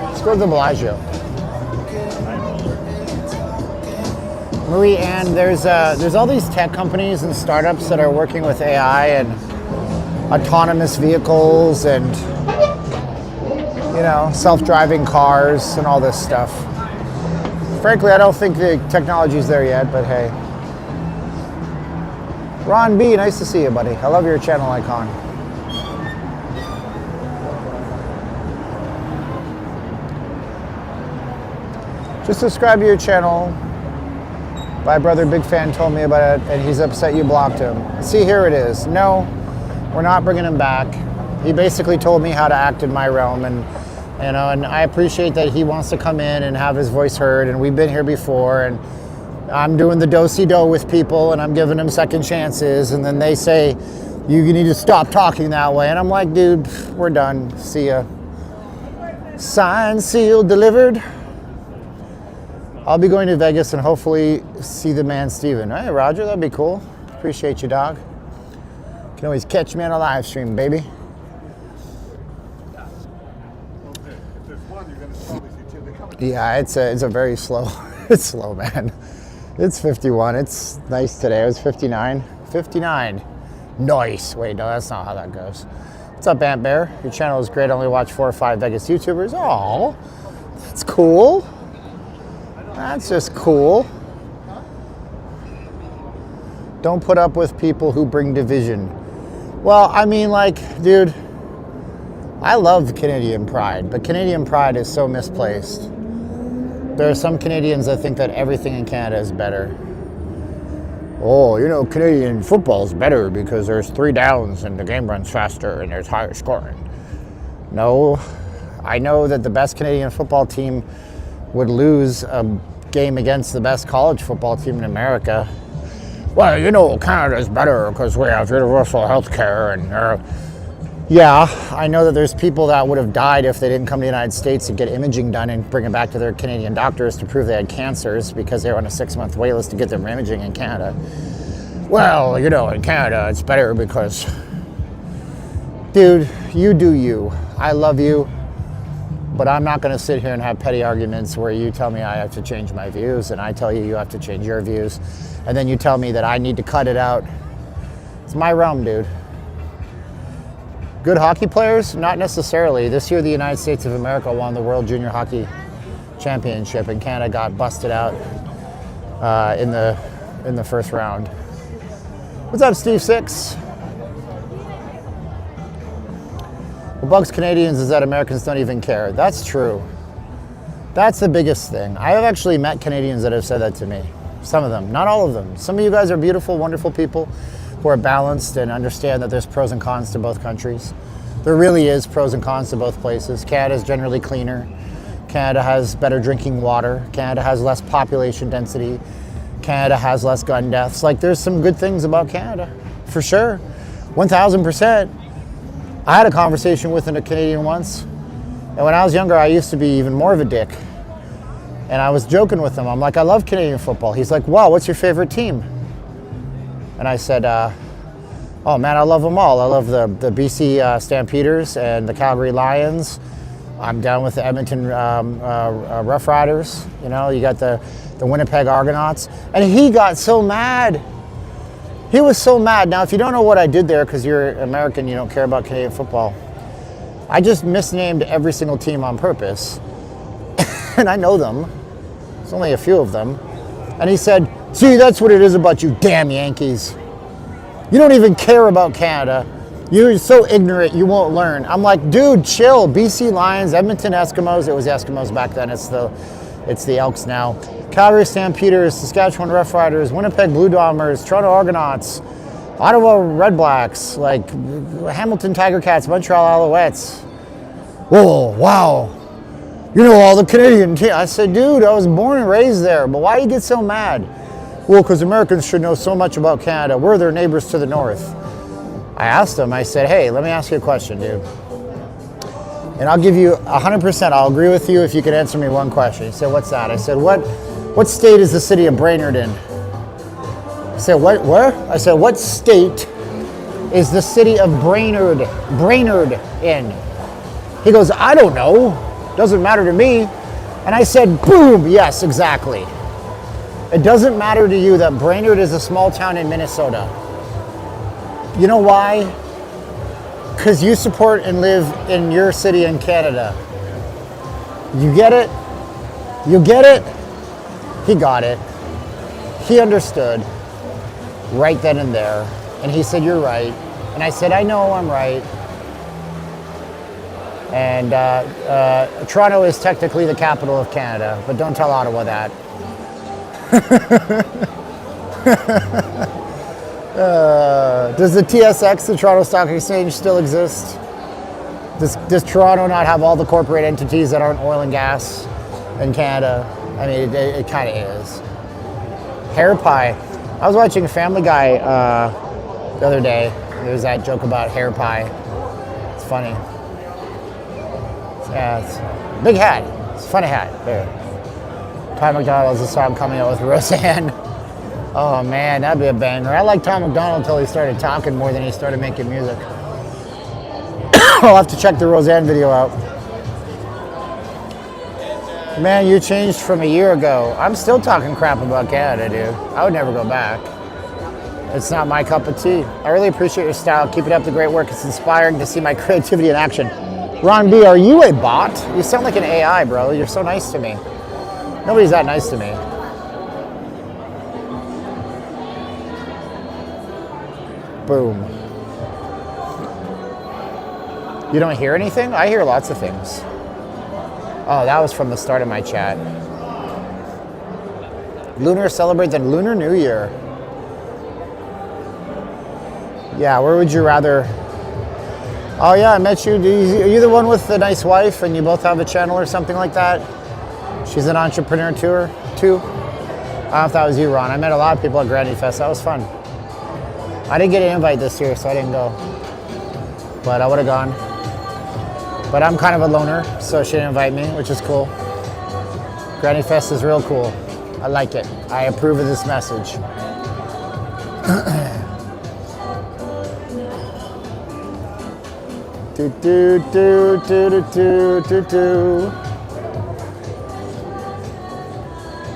Let's go to the Bellagio. Marie Ann, there's all these tech companies and startups that are working with AI and autonomous vehicles and, you know, self-driving cars and all this stuff. Frankly, I don't think the technology's there yet, but hey. Ron B, nice to see you, buddy. I love your channel icon. Just subscribe to your channel. My brother, big fan, told me about it, and he's upset you blocked him. See, here it is. No, we're not bringing him back. He basically told me how to act in my realm, and you know, and I appreciate that he wants to come in and have his voice heard, and we've been here before, and I'm doing the do-si-do with people, and I'm giving them second chances, and then they say, you need to stop talking that way, and I'm like, dude, we're done. See ya. Signed, sealed, delivered. I'll be going to Vegas and hopefully see the man Steven. Hey, Roger, that'd be cool. Appreciate you, dog. You can always catch me on a live stream, baby. Yeah, it's a very slow. It's slow, man. It's 51. It's nice today. It was 59. 59. Nice. Wait, no, that's not how that goes. What's up, Ant Bear? Your channel is great. I only watch 4 or 5 Vegas YouTubers. Oh, that's cool. That's just cool. Don't put up with people who bring division. Well, I mean, like, dude, I love Canadian pride, but Canadian pride is so misplaced. There are some Canadians that think that everything in Canada is better. Oh, you know, Canadian football is better because there's 3 downs and the game runs faster and there's higher scoring. No, I know that the best Canadian football team would lose a game against the best college football team in America. Well, you know, Canada's better because we have universal health care and yeah, I know that there's people that would have died if they didn't come to the United States to get imaging done and bring it back to their Canadian doctors to prove they had cancers because they were on a 6-month wait list to get their imaging in Canada. Well, you know, in Canada it's better because, dude, you do you. I love you, but I'm not going to sit here and have petty arguments where you tell me I have to change my views and I tell you you have to change your views, and then you tell me that I need to cut it out. It's my realm, dude. Good hockey players? Not necessarily. This year, the United States of America won the World Junior Hockey Championship, and Canada got busted out in the first round. What's up, Steve Six? What bugs Canadians is that Americans don't even care. That's true. That's the biggest thing. I have actually met Canadians that have said that to me. Some of them, not all of them. Some of you guys are beautiful, wonderful people who are balanced and understand that there's pros and cons to both countries. There really is pros and cons to both places. Canada is generally cleaner. Canada has better drinking water. Canada has less population density. Canada has less gun deaths. Like, there's some good things about Canada, for sure, 1000%. I had a conversation with a Canadian once, and when I was younger, I used to be even more of a dick. And I was joking with him. I'm like, I love Canadian football. He's like, wow, what's your favorite team? And I said, oh man, I love them all. I love the BC Stampeders and the Calgary Lions. I'm down with the Edmonton Rough Riders. You know, you got the Winnipeg Argonauts. And he got so mad. He was so mad. Now, if you don't know what I did there, because you're American, you don't care about Canadian football, I just misnamed every single team on purpose. And I know them. There's only a few of them. And he said, see, that's what it is about you damn Yankees. You don't even care about Canada. You're so ignorant, you won't learn. I'm like, dude, chill. BC Lions, Edmonton Eskimos. It was Eskimos back then. It's the Elks now. Calgary Stampeders, Saskatchewan Roughriders, Winnipeg Blue Bombers, Toronto Argonauts, Ottawa Redblacks, like Hamilton Tiger Cats, Montreal Alouettes. Whoa, wow. You know all the Canadian teams. I said, dude, I was born and raised there, but why do you get so mad? Well, because Americans should know so much about Canada. We're their neighbors to the north. I asked him, I said, hey, let me ask you a question, dude. And I'll give you 100%, I'll agree with you if you could answer me one question. He said, what's that? I said, what state is the city of Brainerd in? He said, what, where? I said, what state is the city of Brainerd in? He goes, I don't know. Doesn't matter to me. And I said, boom, yes, exactly. It doesn't matter to you that Brainerd is a small town in Minnesota. You know why? Because you support and live in your city in Canada. You get it? You get it? He got it. He understood right then and there. And he said, you're right. And I said, I know I'm right. And Toronto is technically the capital of Canada, but don't tell Ottawa that. Does the TSX, the Toronto Stock Exchange, still exist? Does Toronto not have all the corporate entities that aren't oil and gas in Canada? I mean, it kind of is. Hair pie. I was watching Family Guy the other day. There's that joke about hair pie. It's funny. Yeah, it's a big hat. It's a funny hat. There. Tom McDonald has a song coming out with Roseanne. Oh man, that'd be a banger. I liked Tom McDonald until he started talking more than he started making music. I'll have to check the Roseanne video out. Man, you changed from a year ago. I'm still talking crap about Canada, dude. I would never go back. It's not my cup of tea. I really appreciate your style. Keep it up, the great work. It's inspiring to see my creativity in action. Ron B, are you a bot? You sound like an AI, bro. You're so nice to me. Nobody's that nice to me. Boom. You don't hear anything? I hear lots of things. Oh, that was from the start of my chat. Lunar celebrates the Lunar New Year. Yeah, where would you rather? Oh yeah, I met you. Are you the one with the nice wife and you both have a channel or something like that? She's an entrepreneur too? I don't know if that was you, Ron. I met a lot of people at Granny Fest. That was fun. I didn't get an invite this year, so I didn't go. But I would have gone. But I'm kind of a loner, so she didn't invite me, which is cool. Granny Fest is real cool. I like it. I approve of this message. Do do do do do do do do.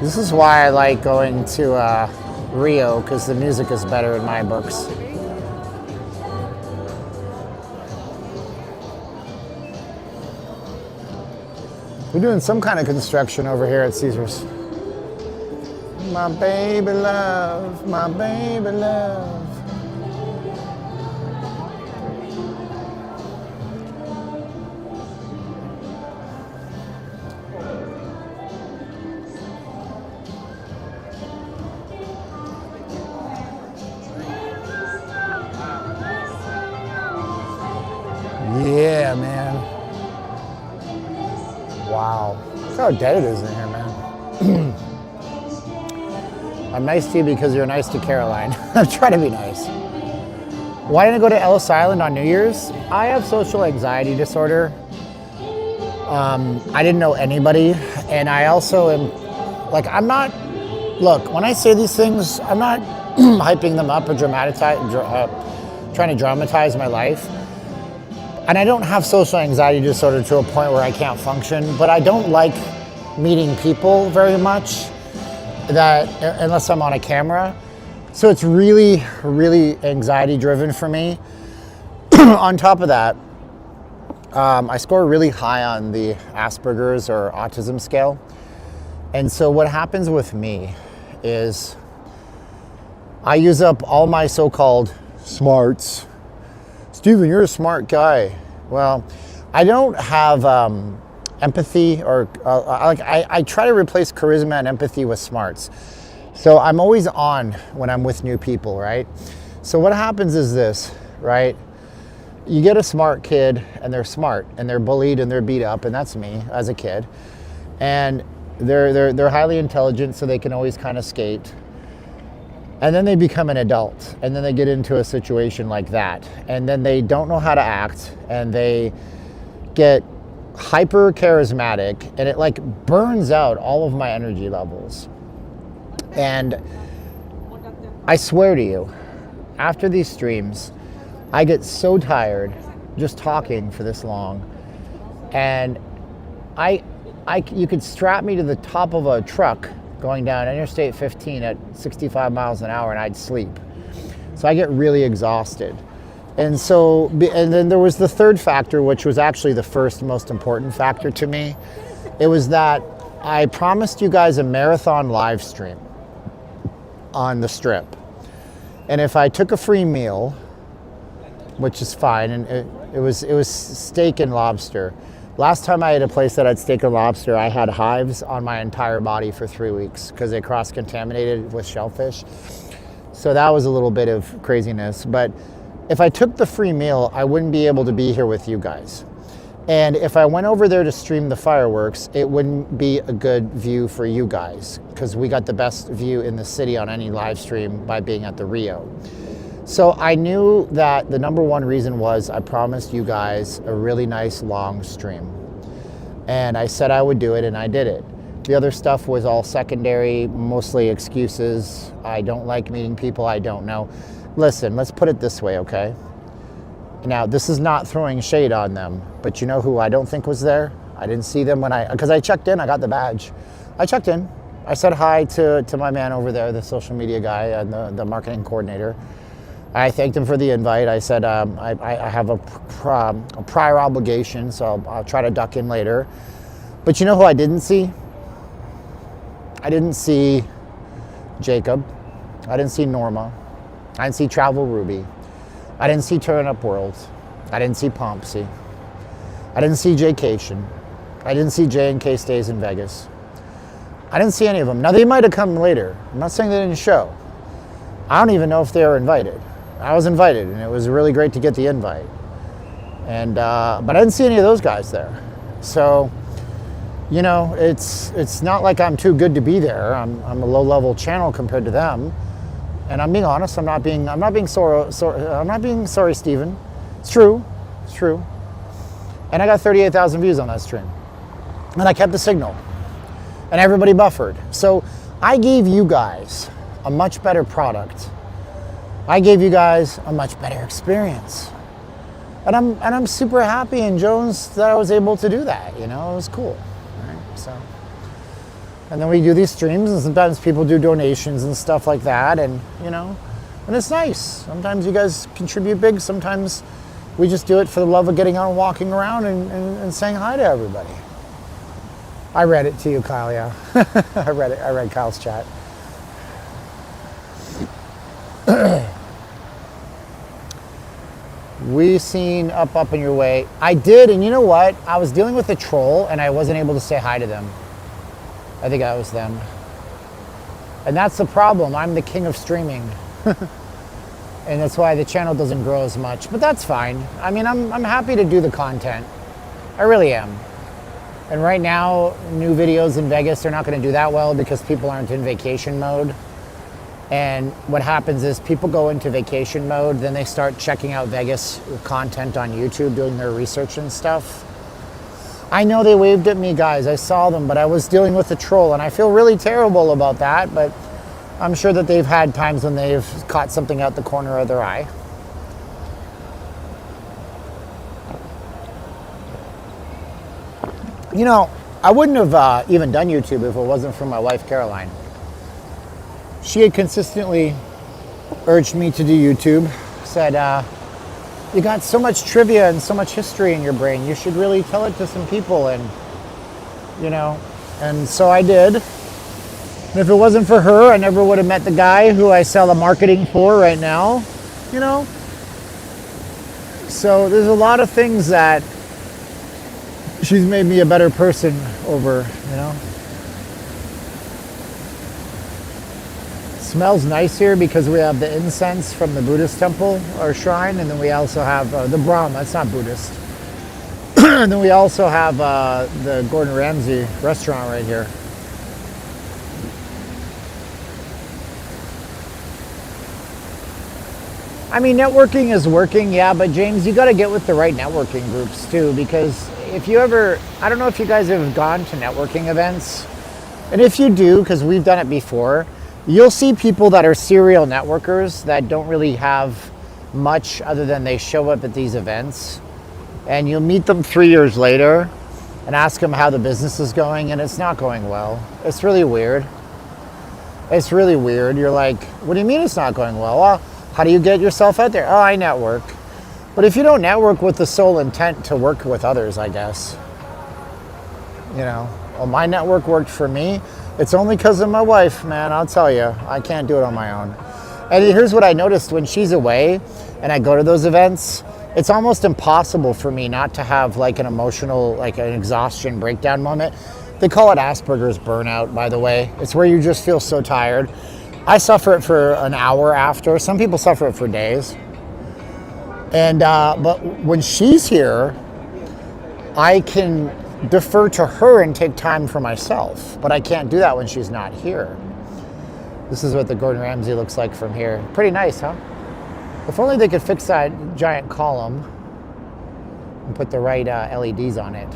This is why I like going to Rio, because the music is better in my books. We're doing some kind of construction over here at Caesars. My baby love, my baby love. Yeah, man. Wow. Look how dead it is in here, man. I'm nice to you because you're nice to Caroline. I'm trying to be nice. Why didn't I go to Ellis Island on New Year's? I have social anxiety disorder. I didn't know anybody, and I also am, like, I'm not, look, when I say these things, I'm not hyping them up or trying to dramatize my life. And I don't have social anxiety disorder to a point where I can't function, but I don't like meeting people very much, that unless I'm on a camera. So it's really, really anxiety driven for me. On top of that, I score really high on the Asperger's or autism scale. And so what happens with me is I use up all my so-called smarts. Steven, you're a smart guy. Well, I don't have empathy, or I try to replace charisma and empathy with smarts. So I'm always on when I'm with new people, right? So what happens is this, right? You get a smart kid, and they're smart, and they're bullied, and they're beat up, and that's me as a kid. And they're highly intelligent, so they can always kind of skate. And then they become an adult, and then they get into a situation like that, and then they don't know how to act, and they get hyper charismatic, and it like burns out all of my energy levels. And I swear to you, after these streams, I get so tired just talking for this long, and you could strap me to the top of a truck going down Interstate 15 at 65 miles an hour and I'd sleep. So I get really exhausted. And then there was the third factor, which was actually the first most important factor to me. It was that I promised you guys a marathon live stream on the Strip. And if I took a free meal, which is fine, and it was steak and lobster. Last time I had a place that had steak and lobster, I had hives on my entire body for 3 weeks because they cross-contaminated with shellfish. So that was a little bit of craziness. But if I took the free meal, I wouldn't be able to be here with you guys. And if I went over there to stream the fireworks, it wouldn't be a good view for you guys because we got the best view in the city on any live stream by being at the Rio. So I knew that the number one reason was I promised you guys a really nice long stream. And I said I would do it, and I did it. The other stuff was all secondary, mostly excuses. I don't like meeting people I don't know. Listen, let's put it this way, okay? Now, this is not throwing shade on them, but you know who I don't think was there? I didn't see them because I checked in, I got the badge. I checked in. I said hi to my man over there, the social media guy and the marketing coordinator. I thanked him for the invite. I said I have a prior obligation, so I'll try to duck in later. But you know who I didn't see? I didn't see Jacob. I didn't see Norma. I didn't see Travel Ruby. I didn't see Turn Up World. I didn't see Pompsy. I didn't see Jaycation. I didn't see J&K Stays in Vegas. I didn't see any of them. Now, they might have come later. I'm not saying they didn't show. I don't even know if they were invited. I was invited, and it was really great to get the invite. And but I didn't see any of those guys there. So, you know, it's not like I'm too good to be there. I'm a low-level channel compared to them. And I'm being honest. I'm not being sorry, Steven. It's true. It's true. And I got 38,000 views on that stream. And I kept the signal. And everybody buffered. So I gave you guys a much better product. I gave you guys a much better experience. And I'm super happy and Jones that I was able to do that, you know, it was cool. Right? So, and then we do these streams, and sometimes people do donations and stuff like that, and you know, and it's nice. Sometimes you guys contribute big, sometimes we just do it for the love of getting out and walking around and saying hi to everybody. I read it to you, Kyle, yeah. I read Kyle's chat. We seen up in your way. I did, and you know what? I was dealing with a troll, and I wasn't able to say hi to them. I think that was them. And that's the problem. I'm the king of streaming. And that's why the channel doesn't grow as much. But that's fine. I mean, I'm happy to do the content. I really am. And right now, new videos in Vegas are not going to do that well because people aren't in vacation mode. And what happens is people go into vacation mode, then they start checking out Vegas content on YouTube, doing their research and stuff. I know they waved at me, guys. I saw them, but I was dealing with a troll, and I feel really terrible about that, but I'm sure that they've had times when they've caught something out the corner of their eye. You know, I wouldn't have even done YouTube if it wasn't for my wife, Caroline. She had consistently urged me to do YouTube, said, you got so much trivia and so much history in your brain, you should really tell it to some people, and, you know, and so I did. And if it wasn't for her, I never would have met the guy who I sell the marketing for right now, you know. So there's a lot of things that she's made me a better person over, you know. Smells nice here because we have the incense from the Buddhist temple or shrine, and then we also have the Brahma. That's not Buddhist. And then we also have the Gordon Ramsay restaurant right here. I mean, networking is working, yeah, but James, you got to get with the right networking groups too, because if you ever, I don't know if you guys have gone to networking events, and if you do, because we've done it before, you'll see people that are serial networkers that don't really have much other than they show up at these events, and you'll meet them 3 years later and ask them how the business is going, and it's not going well. It's really weird. It's really weird. You're like, what do you mean it's not going well? Well, how do you get yourself out there? Oh, I network. But if you don't network with the sole intent to work with others, I guess, you know, well, my network worked for me. It's only because of my wife, man, I'll tell you. I can't do it on my own. And here's what I noticed when she's away and I go to those events, it's almost impossible for me not to have like an emotional, like an exhaustion breakdown moment. They call it Asperger's burnout, by the way. It's where you just feel so tired. I suffer it for an hour after. Some people suffer it for days. And but when she's here, I can defer to her and take time for myself, but I can't do that when she's not here. This is what the Gordon Ramsay looks like from here. Pretty nice, huh? If only they could fix that giant column and put the right LEDs on it.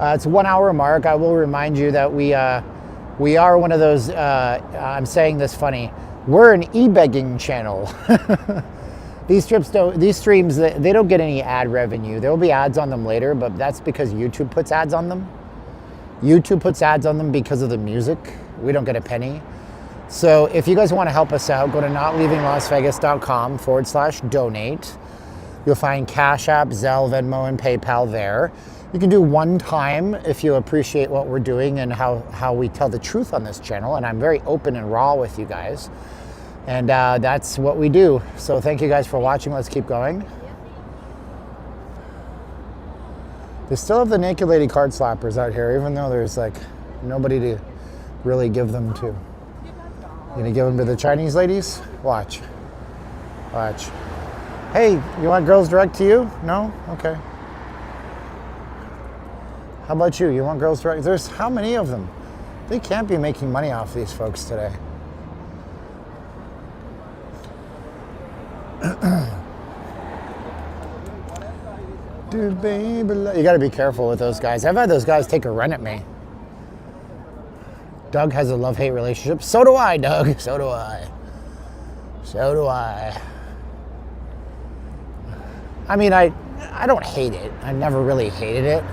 It's 1 hour mark. I will remind you that we are one of those, I'm saying this funny, we're an e-begging channel. These streams, they don't get any ad revenue. There will be ads on them later, but that's because YouTube puts ads on them. YouTube puts ads on them because of the music. We don't get a penny. So if you guys want to help us out, go to notleavinglasvegas.com/donate. You'll find Cash App, Zelle, Venmo, and PayPal there. You can do one time if you appreciate what we're doing and how we tell the truth on this channel. And I'm very open and raw with you guys. And that's what we do. So thank you guys for watching. Let's keep going. They still have the naked lady card slappers out here, even though there's like nobody to really give them to. You gonna give them to the Chinese ladies? Watch. Watch. Hey, you want girls direct to you? No? Okay. How about you? You want girls direct? There's how many of them? They can't be making money off these folks today. Dude, baby, you gotta be careful with those guys. I've had those guys take a run at me. Doug has a love-hate relationship. So do I, Doug. So do I. So do I. I mean, I don't hate it. I never really hated it.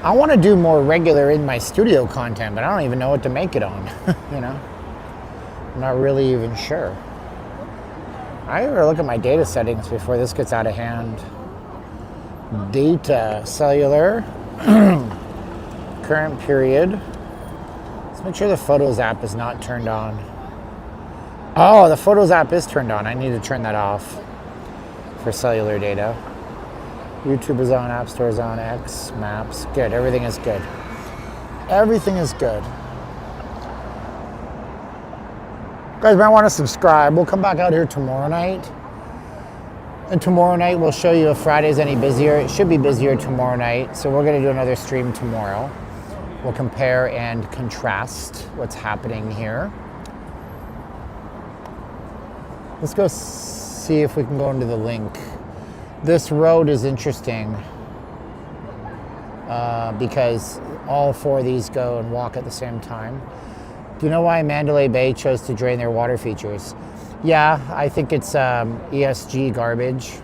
I want to do more regular in my studio content, but I don't even know what to make it on. You know? I'm not really even sure. I gotta look at my data settings before this gets out of hand. Data, cellular, current period. Let's make sure the Photos app is not turned on. Oh, the Photos app is turned on. I need to turn that off for cellular data. YouTube is on, App Store is on, X, Maps. Good, everything is good. Everything is good. Guys might want to subscribe. We'll come back out here tomorrow night. And tomorrow night we'll show you if Friday's any busier. It should be busier tomorrow night. So we're going to do another stream tomorrow. We'll compare and contrast what's happening here. Let's go see if we can go into the link. This road is interesting because all four of these go and walk at the same time. Do you know why Mandalay Bay chose to drain their water features? Yeah, I think it's ESG garbage.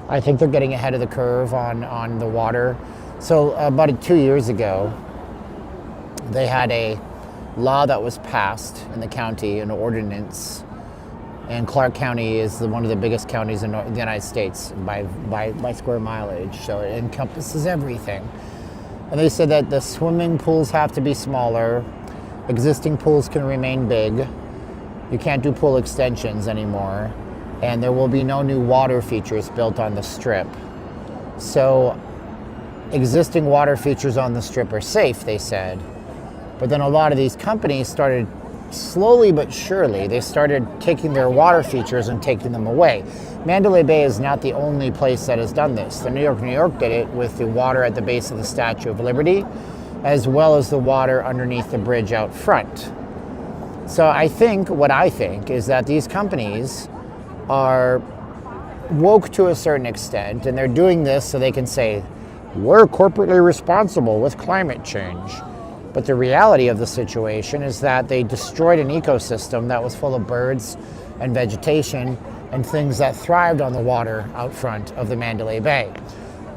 I think they're getting ahead of the curve on the water. So about 2 years ago, they had a law that was passed in the county, an ordinance, and Clark County is one of the biggest counties in the United States by square mileage, so it encompasses everything. And they said that the swimming pools have to be smaller, existing pools can remain big, you can't do pool extensions anymore, and there will be no new water features built on the strip. So existing water features on the strip are safe, they said. But then a lot of these companies started, slowly but surely, they started taking their water features and taking them away. Mandalay Bay is not the only place that has done this. The New York did it with the water at the base of the Statue of Liberty, as well as the water underneath the bridge out front. So what I think is that these companies are woke to a certain extent, and they're doing this so they can say, we're corporately responsible with climate change. But the reality of the situation is that they destroyed an ecosystem that was full of birds and vegetation and things that thrived on the water out front of the Mandalay Bay.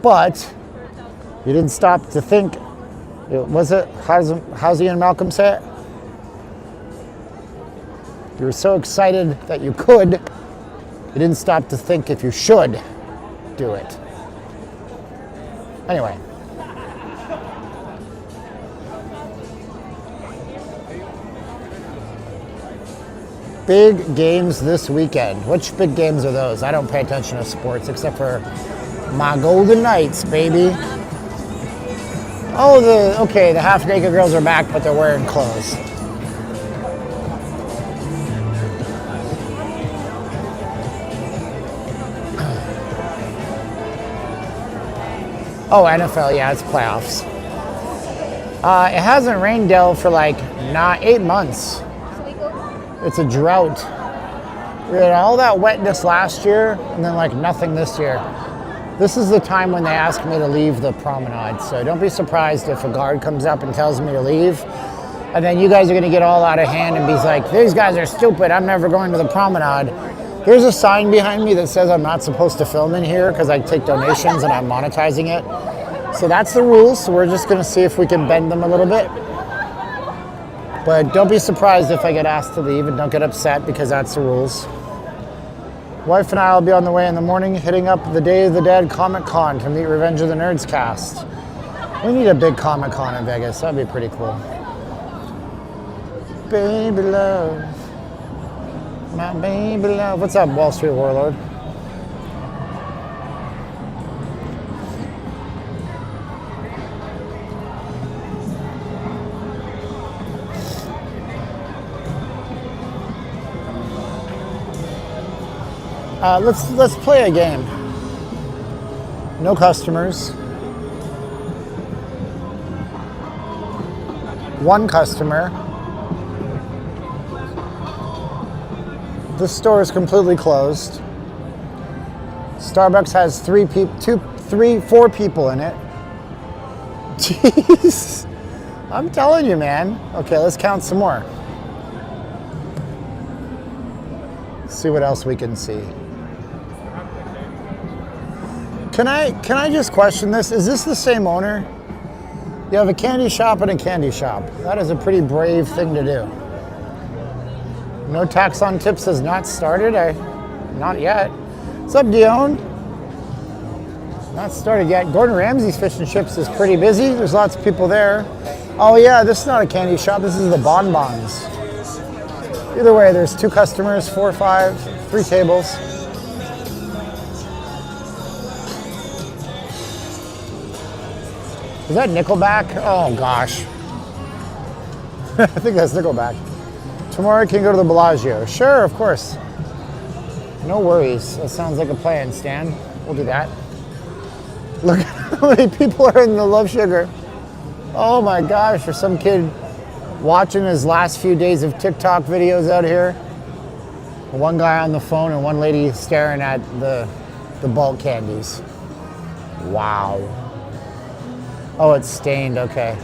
But you didn't stop to think, how's Ian Malcolm say it? You were so excited that you could, you didn't stop to think if you should do it. Anyway. Big games this weekend. Which big games are those? I don't pay attention to sports except for my Golden Knights, baby. Oh, the half-naked girls are back, but they're wearing clothes. Oh, NFL, yeah, it's playoffs. It hasn't rained, Dell, for like 8 months. It's a drought. We had all that wetness last year, and then like nothing this year. This is the time when they ask me to leave the promenade, so don't be surprised if a guard comes up and tells me to leave, and then you guys are gonna get all out of hand and be like, these guys are stupid, I'm never going to the promenade. There's a sign behind me that says I'm not supposed to film in here because I take donations and I'm monetizing it. So that's the rules, so we're just gonna see if we can bend them a little bit. But don't be surprised if I get asked to leave, and don't get upset because that's the rules. Wife and I will be on the way in the morning, hitting up the Day of the Dead Comic Con to meet Revenge of the Nerds cast. We need a big Comic Con in Vegas, that'd be pretty cool. Baby love, my baby love. What's up, Wall Street Warlord? Let's play a game. No customers. One customer. The store is completely closed. Starbucks has 4 people in it. Jeez. I'm telling you, man. Okay, let's count some more. See what else we can see. Can I just question this? Is this the same owner? You have a candy shop and a candy shop. That is a pretty brave thing to do. No tax on tips has not started. Not yet. What's up, Dion? Not started yet. Gordon Ramsay's Fish and Chips is pretty busy. There's lots of people there. Oh yeah, this is not a candy shop. This is the Bonbons. Either way, there's 2 customers, 4, 5, 3 tables. Is that Nickelback? Oh gosh. I think that's Nickelback. Tomorrow I can go to the Bellagio. Sure, of course. No worries. That sounds like a plan, Stan. We'll do that. Look how many people are in the Love Sugar. Oh my gosh, there's some kid watching his last few days of TikTok videos out here. One guy on the phone and one lady staring at the bulk candies. Wow. Oh, it's stained, okay.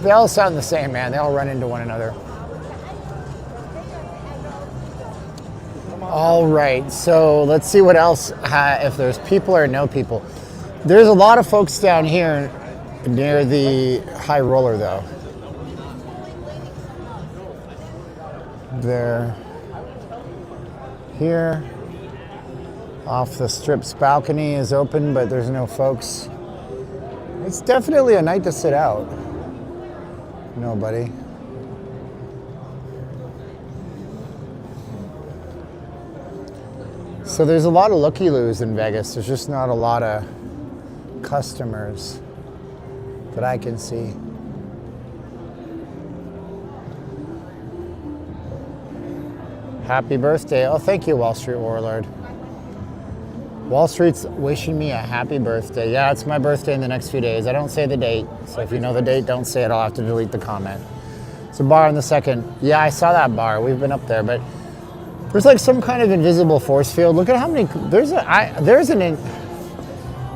They all sound the same, man. They all run into one another. All right, so let's see what else, if there's people or no people. There's a lot of folks down here near the high roller though. They're here. Off the Strip's balcony is open, but there's no folks. It's definitely a night to sit out. Nobody. So there's a lot of looky-loos in Vegas. There's just not a lot of customers that I can see. Happy birthday. Oh, thank you, Wall Street Warlord. Wall Street's wishing me a happy birthday. Yeah, it's my birthday in the next few days. I don't say the date, so if you know the date, don't say it. I'll have to delete the comment. It's a bar on the 2nd. Yeah, I saw that bar. We've been up there, but there's like some kind of invisible force field. Look at how many, there's a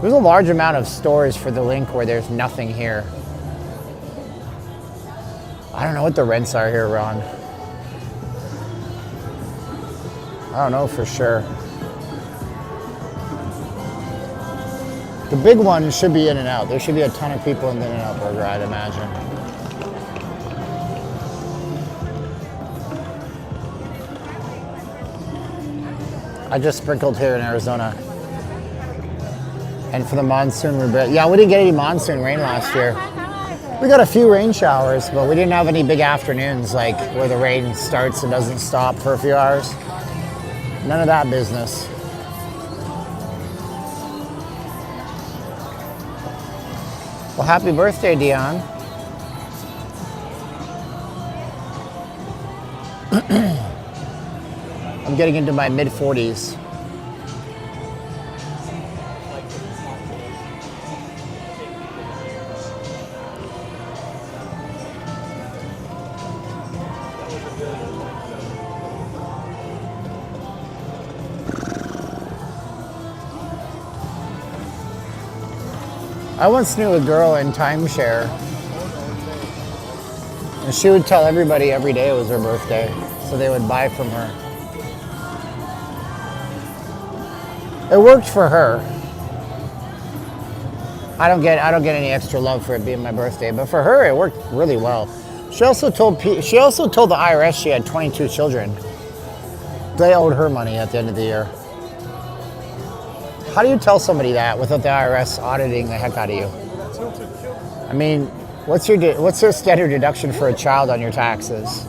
large amount of stores for the link where there's nothing here. I don't know what the rents are here, Ron. I don't know for sure. The big one should be In-N-Out. There should be a ton of people in the In-N-Out burger, I'd imagine. I just sprinkled here in Arizona. And for the monsoon, yeah, we didn't get any monsoon rain last year. We got a few rain showers, but we didn't have any big afternoons like where the rain starts and doesn't stop for a few hours. None of that business. Well, happy birthday, Dion. I'm getting into my mid-40s. I once knew a girl in timeshare, and she would tell everybody every day it was her birthday, so they would buy from her. It worked for her. I don't get any extra love for it being my birthday, but for her it worked really well. She also told the IRS she had 22 children. They owed her money at the end of the year. How do you tell somebody that without the IRS auditing the heck out of you? I mean, what's your standard deduction for a child on your taxes?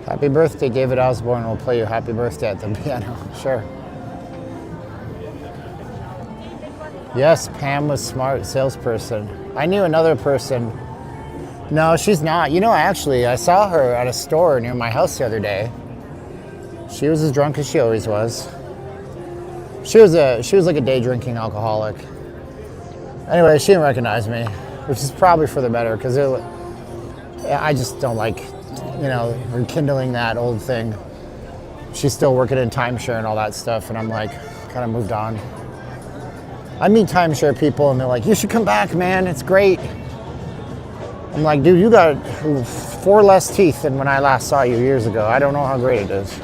Happy birthday, David Osborne. We'll play you happy birthday at the piano. Sure. Yes, Pam was smart salesperson. I knew another person. No, she's not. You know, I saw her at a store near my house the other day. She was as drunk as she always was. She was like a day drinking alcoholic. Anyway, she didn't recognize me, which is probably for the better because I just don't like, you know, rekindling that old thing. She's still working in timeshare and all that stuff, and I'm like, kind of moved on. I meet timeshare people and they're like, you should come back, man, it's great. I'm like, dude, you got 4 less teeth than when I last saw you years ago. I don't know how great it is.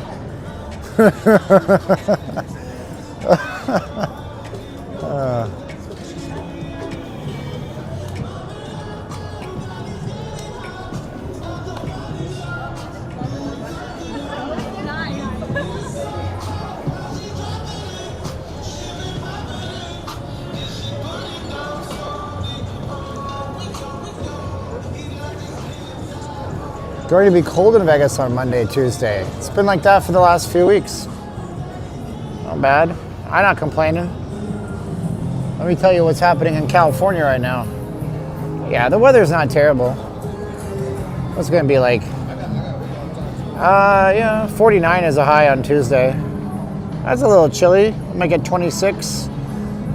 Going to be cold in Vegas on Monday, Tuesday. It's been like that for the last few weeks. Not bad. I'm not complaining. Let me tell you what's happening in California right now. Yeah, the weather's not terrible. It's going to be like, 49 is a high on Tuesday. That's a little chilly. Might get 26.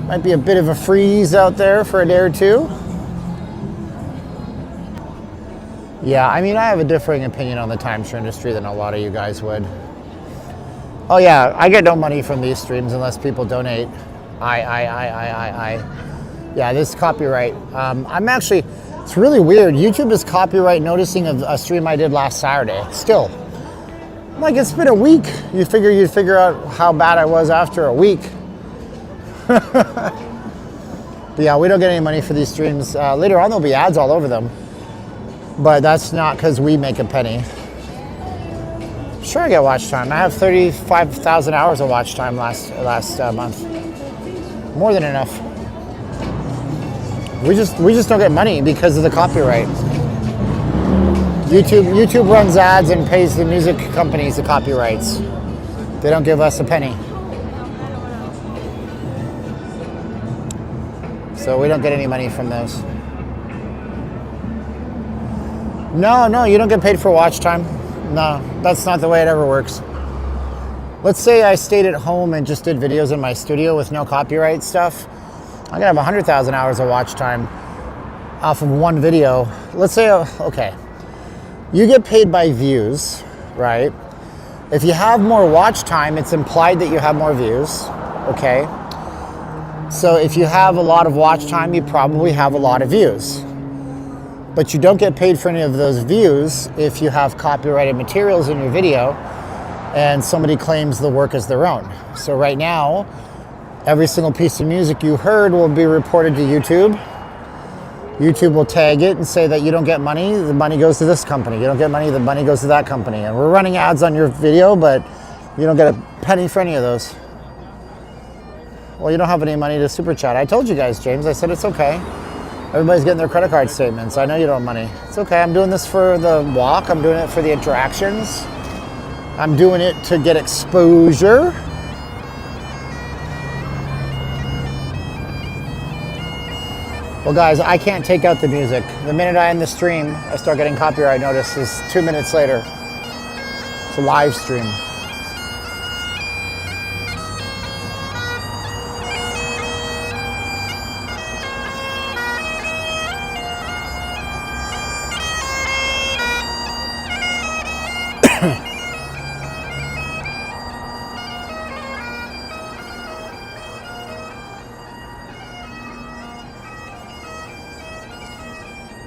Might be a bit of a freeze out there for a day or two. Yeah, I mean, I have a differing opinion on the timeshare industry than a lot of you guys would. Oh yeah, I get no money from these streams unless people donate. Yeah, this is copyright. I'm actually, it's really weird. YouTube is copyright noticing of a stream I did last Saturday. Still. Like, it's been a week. You figure you'd figure out how bad I was after a week. But yeah, we don't get any money for these streams. Later on, there'll be ads all over them. But that's not because we make a penny. Sure, I get watch time. I have 35,000 hours of watch time last month. More than enough. We just don't get money because of the copyright. YouTube runs ads and pays the music companies the copyrights. They don't give us a penny. So we don't get any money from those. No, you don't get paid for watch time. No, that's not the way it ever works. Let's say I stayed at home and just did videos in my studio with no copyright stuff. I'm gonna have 100,000 hours of watch time off of one video. Let's say, okay, you get paid by views, right? If you have more watch time, it's implied that you have more views, okay? So if you have a lot of watch time, you probably have a lot of views. But you don't get paid for any of those views if you have copyrighted materials in your video and somebody claims the work as their own. So right now, every single piece of music you heard will be reported to YouTube. YouTube will tag it and say that you don't get money, the money goes to this company. You don't get money, the money goes to that company. And we're running ads on your video, but you don't get a penny for any of those. Well, you don't have any money to super chat. I told you guys, James, I said it's okay. Everybody's getting their credit card statements. I know you don't have money. It's okay. I'm doing this for the walk. I'm doing it for the interactions. I'm doing it to get exposure. Well, guys, I can't take out the music. The minute I end the stream, I start getting copyright notices 2 minutes later. It's a live stream.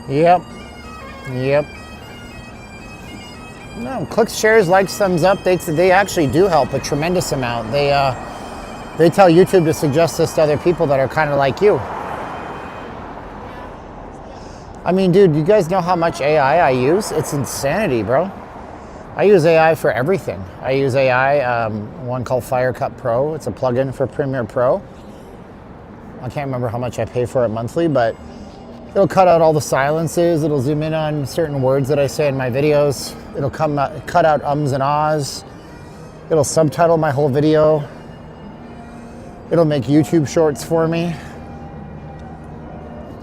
Yep. No, clicks, shares, likes, thumbs up, they actually do help a tremendous amount. They tell YouTube to suggest this to other people that are kind of like you. I mean, dude, you guys know how much AI I use? It's insanity, bro. I use AI for everything. I use AI, one called Firecut Pro. It's a plugin for Premiere Pro. I can't remember how much I pay for it monthly, but it'll cut out all the silences. It'll zoom in on certain words that I say in my videos. It'll cut out ums and ahs. It'll subtitle my whole video. It'll make YouTube shorts for me.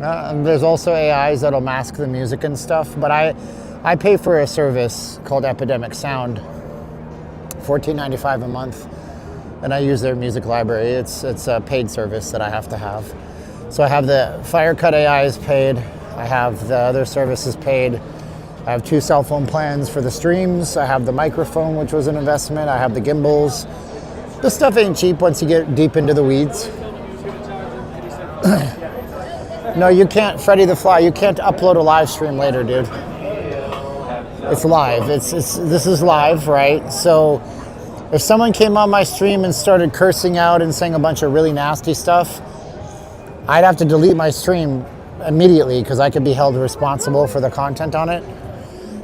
And there's also AIs that'll mask the music and stuff, but I pay for a service called Epidemic Sound, $14.95 a month, and I use their music library. It's a paid service that I have to have. So I have the Firecut AI is paid. I have the other services paid. I have 2 cell phone plans for the streams. I have the microphone, which was an investment. I have the gimbals. This stuff ain't cheap once you get deep into the weeds. No, you can't, Freddy the Fly, you can't upload a live stream later, dude. It's live. This is live, right? So if someone came on my stream and started cursing out and saying a bunch of really nasty stuff, I'd have to delete my stream immediately because I could be held responsible for the content on it.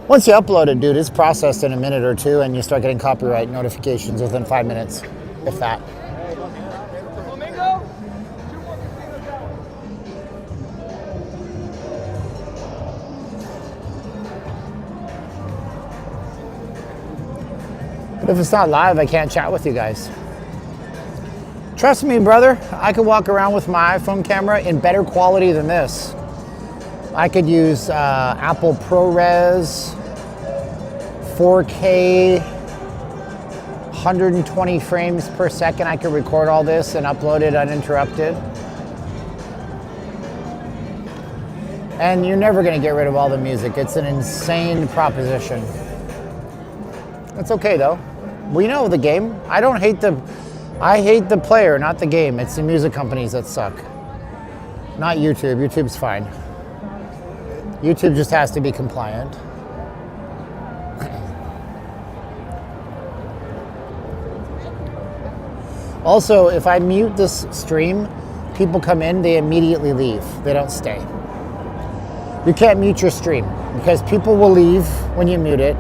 Once you upload it, dude, it's processed in a minute or two and you start getting copyright notifications within 5 minutes, if that. If it's not live, I can't chat with you guys. Trust me, brother, I could walk around with my iPhone camera in better quality than this. I could use Apple ProRes, 4K, 120 frames per second. I could record all this and upload it uninterrupted. And you're never gonna get rid of all the music. It's an insane proposition. It's okay though. We know the game. I hate the player, not the game. It's the music companies that suck. Not YouTube. YouTube's fine. YouTube just has to be compliant. Also, if I mute this stream, people come in, they immediately leave. They don't stay. You can't mute your stream because people will leave when you mute it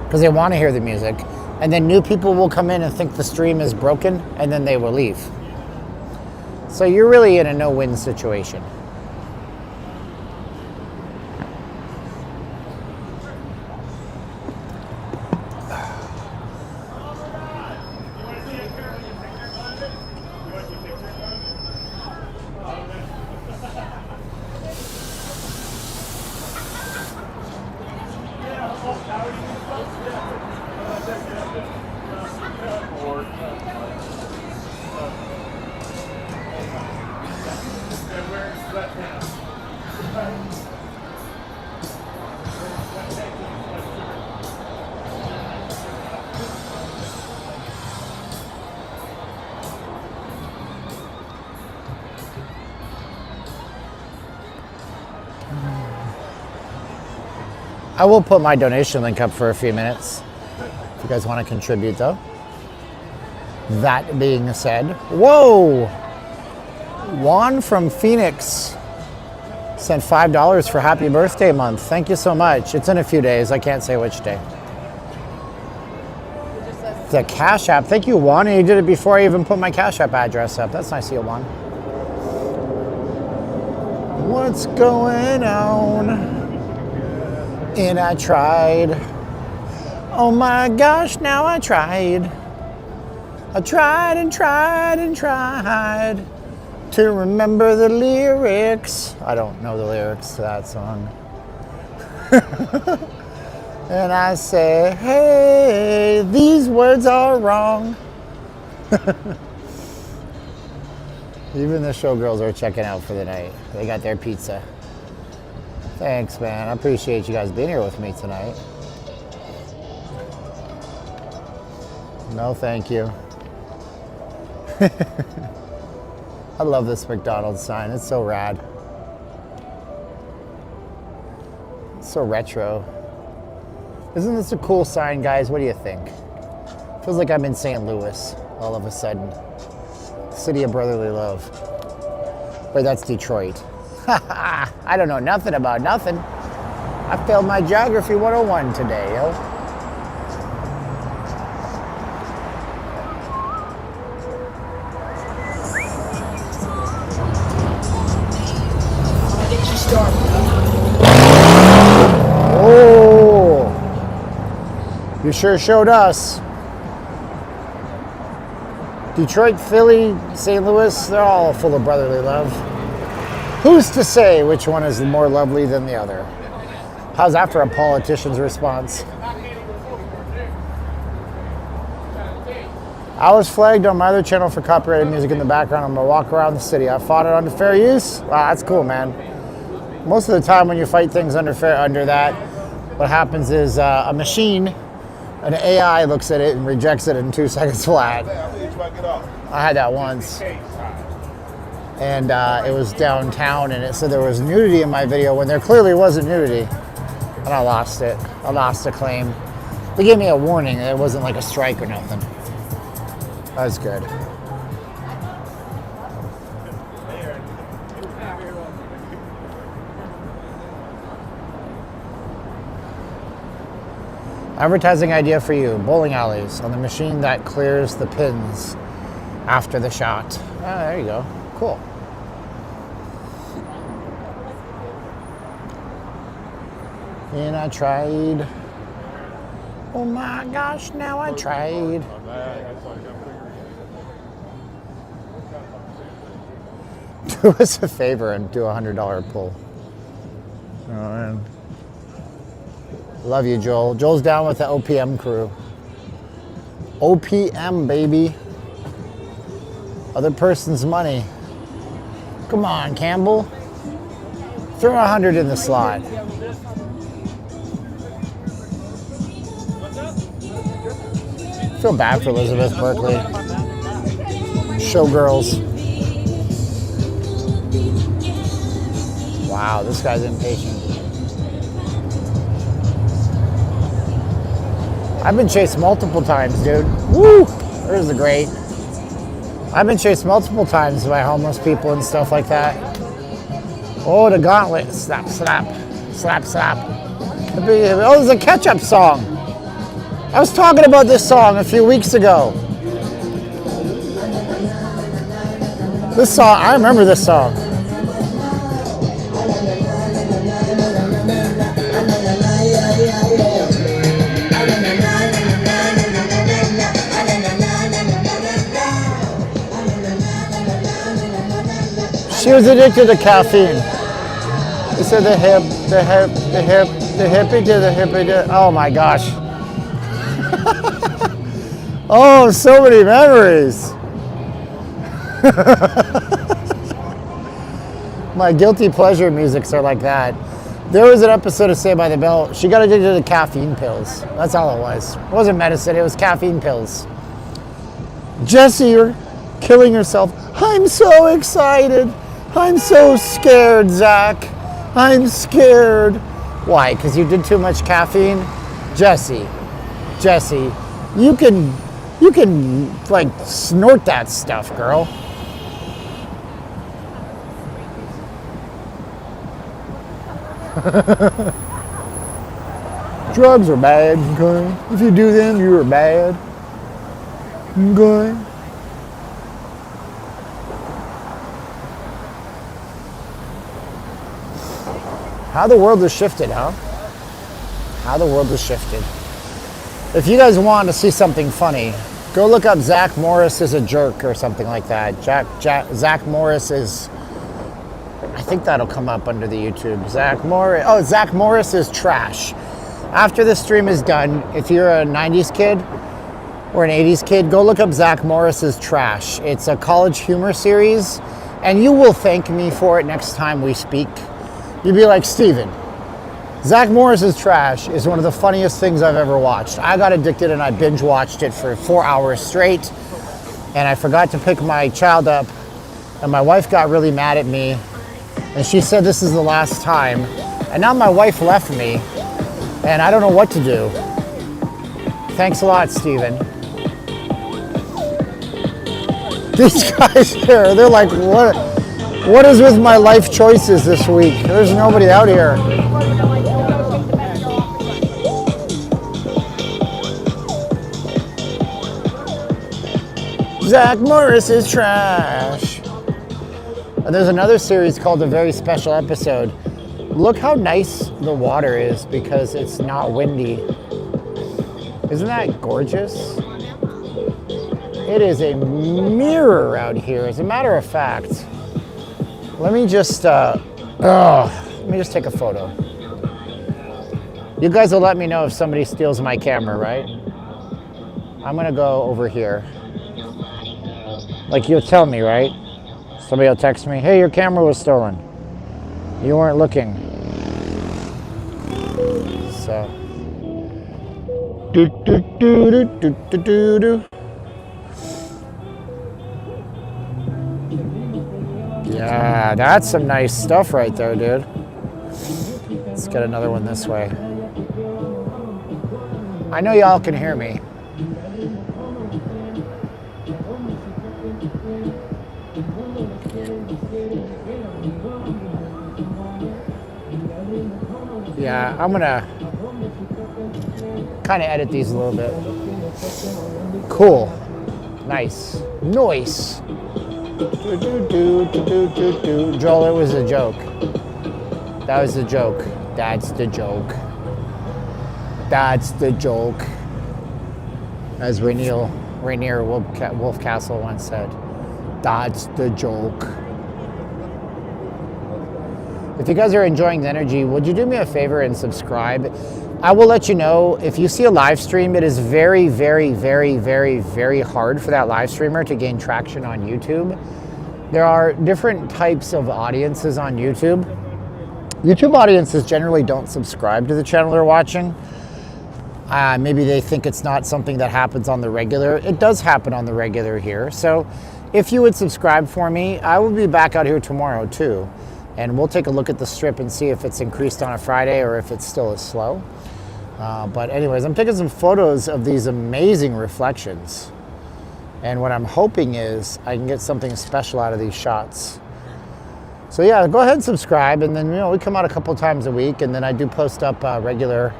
because they want to hear the music. And then new people will come in and think the stream is broken and then they will leave. So you're really in a no-win situation. I will put my donation link up for a few minutes if you guys want to contribute though. That being said, whoa! Juan from Phoenix sent $5 for happy birthday month. Thank you so much. It's in a few days. I can't say which day. The Cash App. Thank you, Juan. And you did it before I even put my Cash App address up. That's nice of you, Juan. What's going on? And I tried. Oh my gosh, now I tried. I tried and tried and tried to remember the lyrics. I don't know the lyrics to that song. And I say, hey, these words are wrong. Even the showgirls are checking out for the night. They got their pizza. Thanks, man. I appreciate you guys being here with me tonight. No, thank you. I love this McDonald's sign. It's so rad. It's so retro. Isn't this a cool sign, guys? What do you think? Feels like I'm in St. Louis all of a sudden. City of brotherly love. Wait, that's Detroit. I don't know nothing about nothing. I failed my geography 101 today, yo. Oh, you sure showed us. Detroit, Philly, St. Louis, they're all full of brotherly love. Who's to say which one is more lovely than the other? How's that for a politician's response? I was flagged on my other channel for copyrighted music in the background. I'm gonna walk around the city. I fought it under fair use. Wow, that's cool, man. Most of the time when you fight things under that, what happens is a machine, an AI looks at it and rejects it in 2 seconds flat. I had that once. And it was downtown and it said there was nudity in my video when there clearly wasn't nudity. And I lost it. I lost the claim. They gave me a warning. It wasn't like a strike or nothing. That was good. Advertising idea for you. Bowling alleys on the machine that clears the pins after the shot. Oh, there you go. Cool. And I tried. Oh my gosh, now I tried. Do us a favor and do a $100 pull. Oh, man. Love you, Joel. Joel's down with the OPM crew. OPM, baby. Other person's money. Come on, Campbell. Throw 100 in the slot. Feel bad for Elizabeth Berkley. Showgirls. Wow, this guy's impatient. I've been chased multiple times, dude. Woo! There's the great. I've been chased multiple times by homeless people and stuff like that. Oh, the gauntlet. Slap, slap. Slap, slap. Oh, there's a catch-up song. I was talking about this song a few weeks ago. This song, I remember this song. She was addicted to caffeine. They said the hip, the hip, the hip, the hippie to the hippie to, oh my gosh. Oh, so many memories. My guilty pleasure musics are like that. There was an episode of Saved by the Bell. She got addicted to caffeine pills. That's all it was. It wasn't medicine, it was caffeine pills. Jesse, you're killing yourself. I'm so excited. I'm so scared, Zach. I'm scared. Why? Because you did too much caffeine? Jesse, you can like snort that stuff, girl. Drugs are bad, okay? If you do them, you are bad. Okay? How the world has shifted, huh? How the world has shifted. If you guys want to see something funny, go look up Zach Morris is a jerk or something like that. Zach Morris is, I think that'll come up under the YouTube. Zach Morris is trash. After the stream is done, if you're a 90s kid or an 80s kid, go look up Zach Morris is trash. It's a college humor series, and you will thank me for it next time we speak. You'd be like, Steven, Zach Morris's trash is one of the funniest things I've ever watched. I got addicted and I binge watched it for 4 hours straight, and I forgot to pick my child up, and my wife got really mad at me, and she said this is the last time, and now my wife left me, and I don't know what to do. Thanks a lot, Steven. These guys here, they're like, what is with my life choices this week? There's nobody out here. Zach Morris is trash. And there's another series called A Very Special Episode. Look how nice the water is because it's not windy. Isn't that gorgeous? It is a mirror out here. As a matter of fact, let me just take a photo. You guys will let me know if somebody steals my camera, right? I'm gonna go over here. Like you'll tell me, right? Somebody will text me, hey, your camera was stolen. You weren't looking. So. Yeah, that's some nice stuff right there, dude. Let's get another one this way. I know y'all can hear me. Yeah, I'm gonna kind of edit these a little bit. Cool. Nice. Nice. Joel, it was a joke. That was the joke. That's the joke. That's the joke. As Rainier Wolfcastle once said, that's the joke. If you guys are enjoying the energy, would you do me a favor and subscribe? I will let you know, if you see a live stream, it is very, very, very, very, very hard for that live streamer to gain traction on YouTube. There are different types of audiences on YouTube. YouTube audiences generally don't subscribe to the channel they're watching. Maybe they think it's not something that happens on the regular. It does happen on the regular here. So if you would subscribe for me, I will be back out here tomorrow too. And we'll take a look at the strip and see if it's increased on a Friday or if it's still as slow. But anyways, I'm taking some photos of these amazing reflections. And what I'm hoping is I can get something special out of these shots. So yeah, go ahead and subscribe. And then, you know, we come out a couple times a week, and then I do post up regular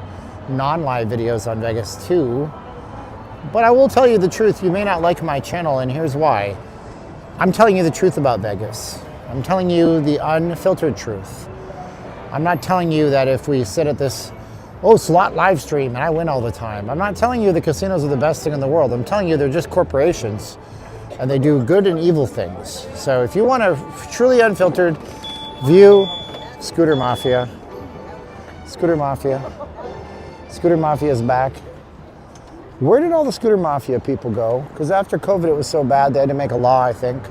non-live videos on Vegas too. But I will tell you the truth. You may not like my channel, and here's why. I'm telling you the truth about Vegas. I'm telling you the unfiltered truth. I'm not telling you that if we sit at this, slot live stream and I win all the time. I'm not telling you the casinos are the best thing in the world. I'm telling you they're just corporations and they do good and evil things. So if you want a truly unfiltered view, Scooter Mafia. Scooter Mafia. Scooter Mafia is back. Where did all the Scooter Mafia people go? Because after COVID it was so bad they had to make a law, I think.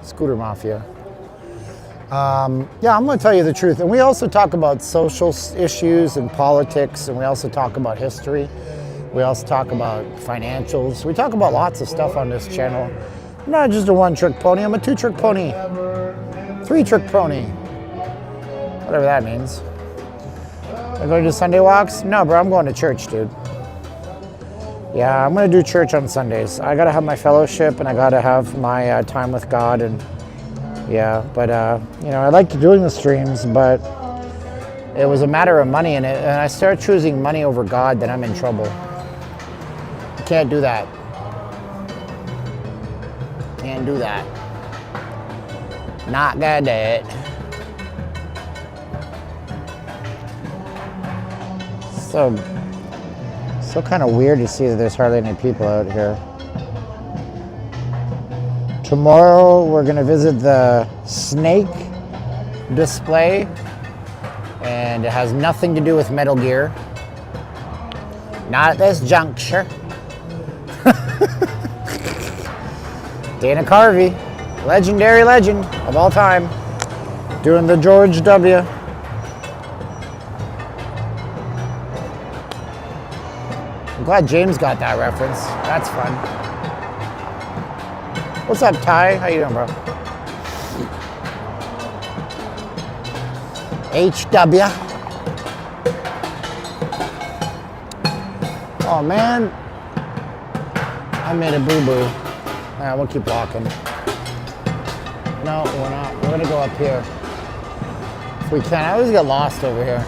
Scooter Mafia. Yeah, I'm going to tell you the truth. And we also talk about social issues and politics, and we also talk about history. We also talk about financials. We talk about lots of stuff on this channel. I'm not just a one-trick pony. I'm a two-trick pony. Three-trick pony. Whatever that means. Am I going to do Sunday walks? No, bro, I'm going to church, dude. Yeah, I'm going to do church on Sundays. I got to have my fellowship and I got to have my time with God. And yeah, but you know, I liked doing the streams, but it was a matter of money. And I start choosing money over God, then I'm in trouble. You can't do that. Can't do that. Not gonna do it. So kind of weird to see that there's hardly any people out here. Tomorrow we're gonna visit the snake display, and it has nothing to do with Metal Gear. Not at this juncture. Dana Carvey, legendary legend of all time, doing the George W. I'm glad James got that reference. That's fun. What's up, Ty? How you doing, bro? HW. Oh, man. I made a boo-boo. All right, we'll keep walking. No, we're not. We're going to go up here. If we can. I always get lost over here.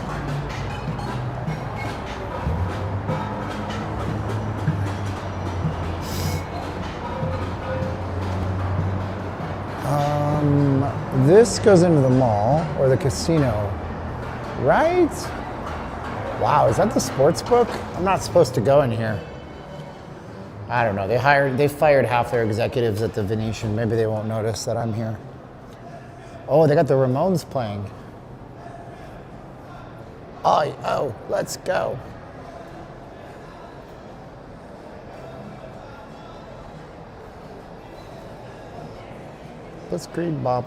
This goes into the mall or the casino, right? Wow, is that the sports book? I'm not supposed to go in here. I don't know. They fired half their executives at the Venetian. Maybe they won't notice that I'm here. Oh, they got the Ramones playing. Oh, let's go. Let's green bop.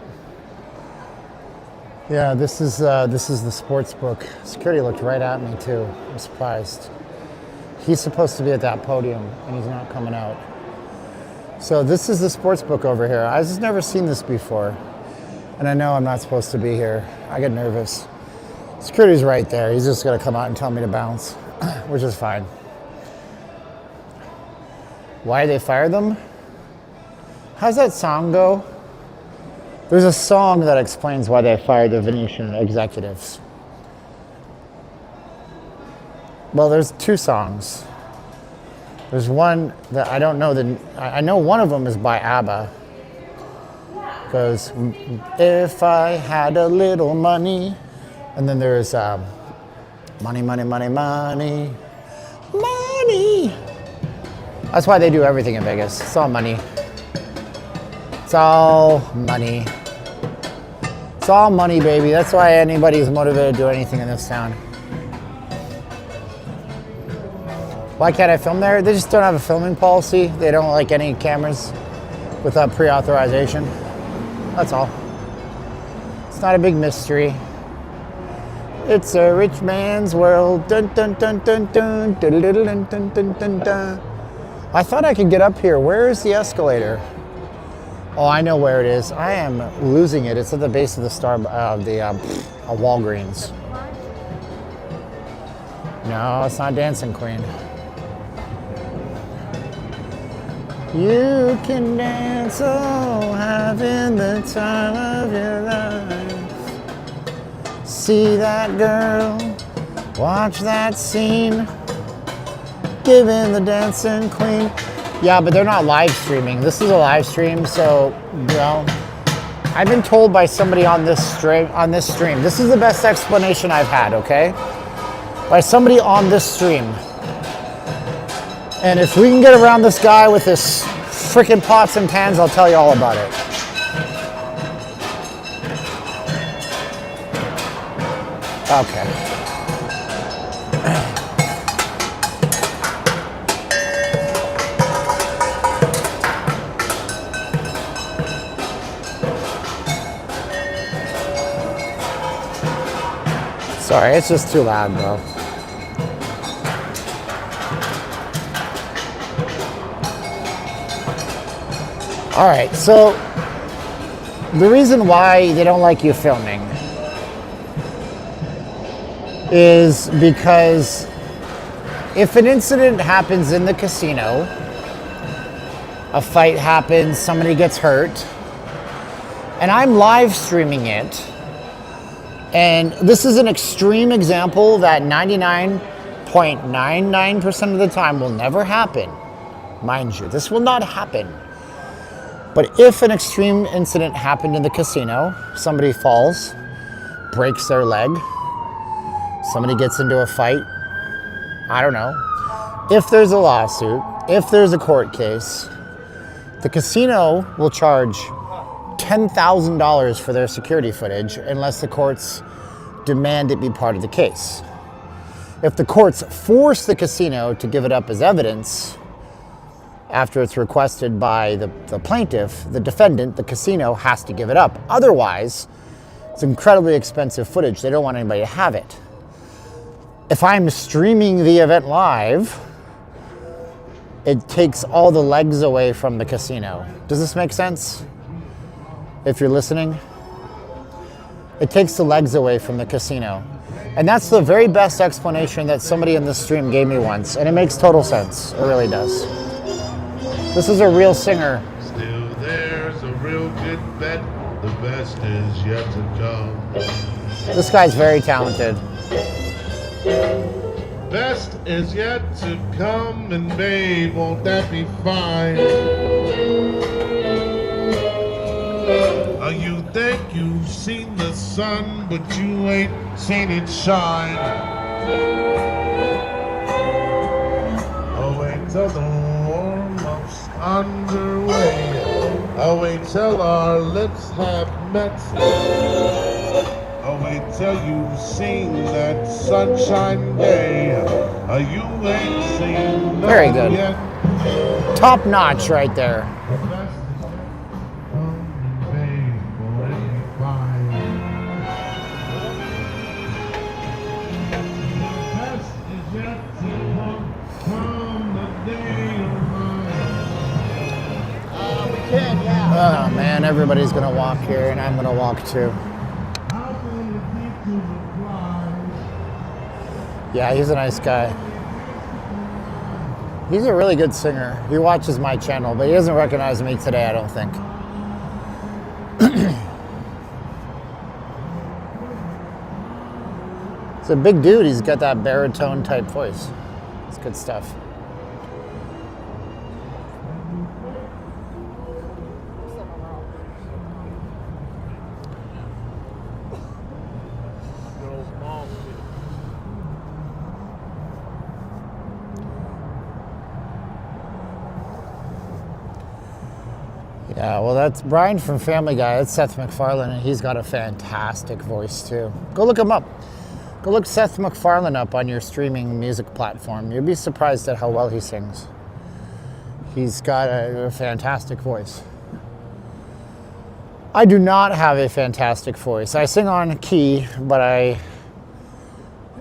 Yeah, this is the sports book. Security looked right at me too. I'm surprised. He's supposed to be at that podium and he's not coming out. So this is the sports book over here. I've just never seen this before. And I know I'm not supposed to be here. I get nervous. Security's right there. He's just gonna come out and tell me to bounce, which is fine. Why did they fire them? How's that song go? There's a song that explains why they fired the Venetian executives. Well, there's two songs. There's one that I don't know. I know one of them is by ABBA. Because if I had a little money, And then there's money, money, money, money, money. That's why they do everything in Vegas. It's all money. It's all money. It's all money, baby. That's why anybody's motivated to do anything in this town. Why can't I film there? They just don't have a filming policy. They don't like any cameras without pre-authorization. That's all. It's not a big mystery. It's a rich man's world. Dun, dun, dun, dun, dun, dun, dun, dun, dun, dun, dun, dun. I thought I could get up here. Where is the escalator? Oh, I know where it is. I am losing it. It's at the base of the Walgreens. No, it's not Dancing Queen. You can dance, oh, having the time of your life. See that girl, watch that scene, giving the Dancing Queen. Yeah, but they're not live streaming. This is a live stream, so, well, I've been told by somebody on this stream, this is the best explanation I've had, okay? By somebody on this stream. And if we can get around this guy with his freaking pots and pans, I'll tell you all about it. Okay. Sorry, it's just too loud, bro. All right, so the reason why they don't like you filming is because if an incident happens in the casino, a fight happens, somebody gets hurt, and I'm live streaming it, and this is an extreme example that 99.99% of the time will never happen. Mind you, this will not happen. But if an extreme incident happened in the casino, somebody falls, breaks their leg, somebody gets into a fight, I don't know. If there's a lawsuit, if there's a court case, the casino will charge $10,000 for their security footage unless the courts demand it be part of the case. If the courts force the casino to give it up as evidence, after it's requested by the plaintiff, the defendant, the casino has to give it up. Otherwise, it's incredibly expensive footage. They don't want anybody to have it. If I'm streaming the event live, it takes all the legs away from the casino. Does this make sense? If you're listening, it takes the legs away from the casino. And that's the very best explanation that somebody in this stream gave me once. And it makes total sense. It really does. This is a real singer. Still there's a real good bet. The best is yet to come. This guy's very talented. Best is yet to come, and babe, won't that be fine? You think you've seen the sun, but you ain't seen it shine. Oh, wait till the warm-up's underway. Oh, wait till our lips have met. Oh, wait till you've seen that sunshine day. You ain't seen Very nothing good. yet. Top notch right there. Oh man, everybody's gonna walk here and I'm gonna walk too. Yeah, he's a nice guy. He's a really good singer. He watches my channel, but he doesn't recognize me today, I don't think. He's a big dude. He's got that baritone type voice. It's good stuff. Yeah, well, that's Brian from Family Guy. That's Seth MacFarlane, and he's got a fantastic voice too. Go look him up. Go look Seth MacFarlane up on your streaming music platform. You'll be surprised at how well he sings. He's got a fantastic voice. I do not have a fantastic voice. I sing on key, but I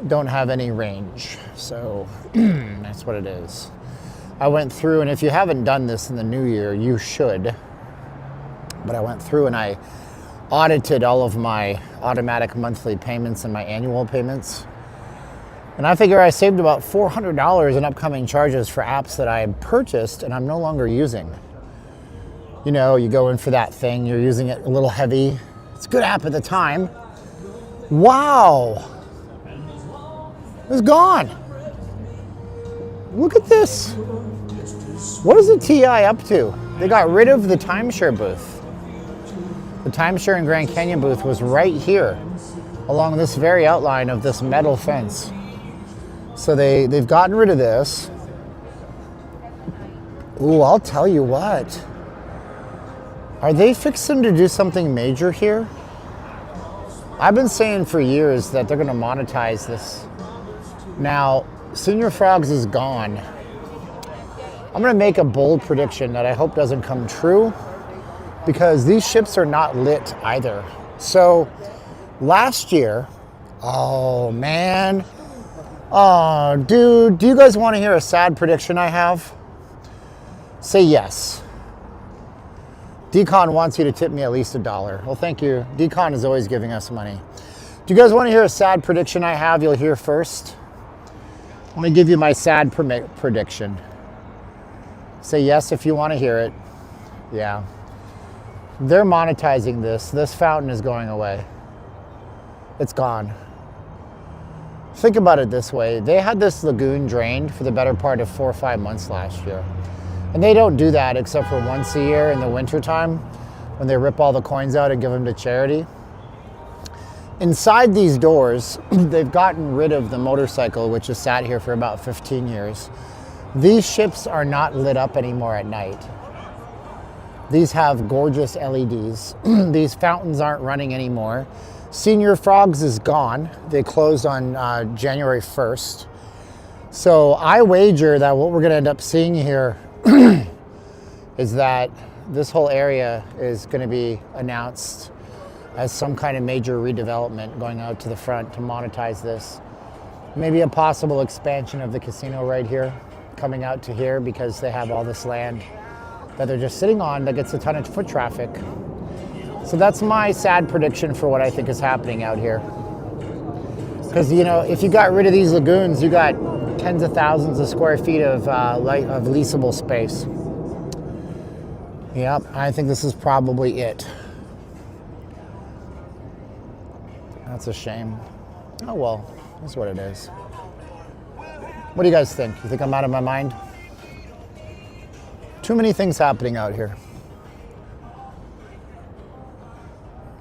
don't have any range. So that's what it is. I went through, and if you haven't done this in the new year, you should. But I went through and I audited all of my automatic monthly payments and my annual payments. And I figure I saved about $400 in upcoming charges for apps that I had purchased and I'm no longer using. You know, you go in for that thing, you're using it a little heavy. It's a good app at the time. Wow. It's gone. Look at this. What is the TI up to? They got rid of the timeshare booth. The timeshare in Grand Canyon booth was right here along this very outline of this metal fence. So they've gotten rid of this. Ooh, I'll tell you what. Are they fixing to do something major here? I've been saying for years that they're going to monetize this. Now, Senior Frogs is gone. I'm going to make a bold prediction that I hope doesn't come true, because these ships are not lit either. So last year, oh man, oh dude, do you guys want to hear a sad prediction I have? Say yes. Decon wants you to tip me at least $1. Well, thank you. Decon is always giving us money. Do you guys want to hear a sad prediction I have? You'll hear first. Let me give you my sad prediction. Say yes if you want to hear it. Yeah. They're monetizing this. This fountain is going away. It's gone. Think about it this way. They had this lagoon drained for the better part of 4 or 5 months last year. And they don't do that except for once a year in the wintertime when they rip all the coins out and give them to charity. Inside these doors, they've gotten rid of the motorcycle, which has sat here for about 15 years. These ships are not lit up anymore at night. These have gorgeous LEDs. These fountains aren't running anymore. Senior Frogs is gone. They closed on January 1st. So I wager that what we're going to end up seeing here is that this whole area is going to be announced as some kind of major redevelopment going out to the front to monetize this. Maybe a possible expansion of the casino right here, coming out to here because they have all this land that they're just sitting on that gets a ton of foot traffic. So that's my sad prediction for what I think is happening out here. Because, you know, if you got rid of these lagoons, you got tens of thousands of square feet of leasable space. Yep, I think this is probably it. That's a shame. Oh well, that's what it is. What do you guys think? You think I'm out of my mind? Too many things happening out here.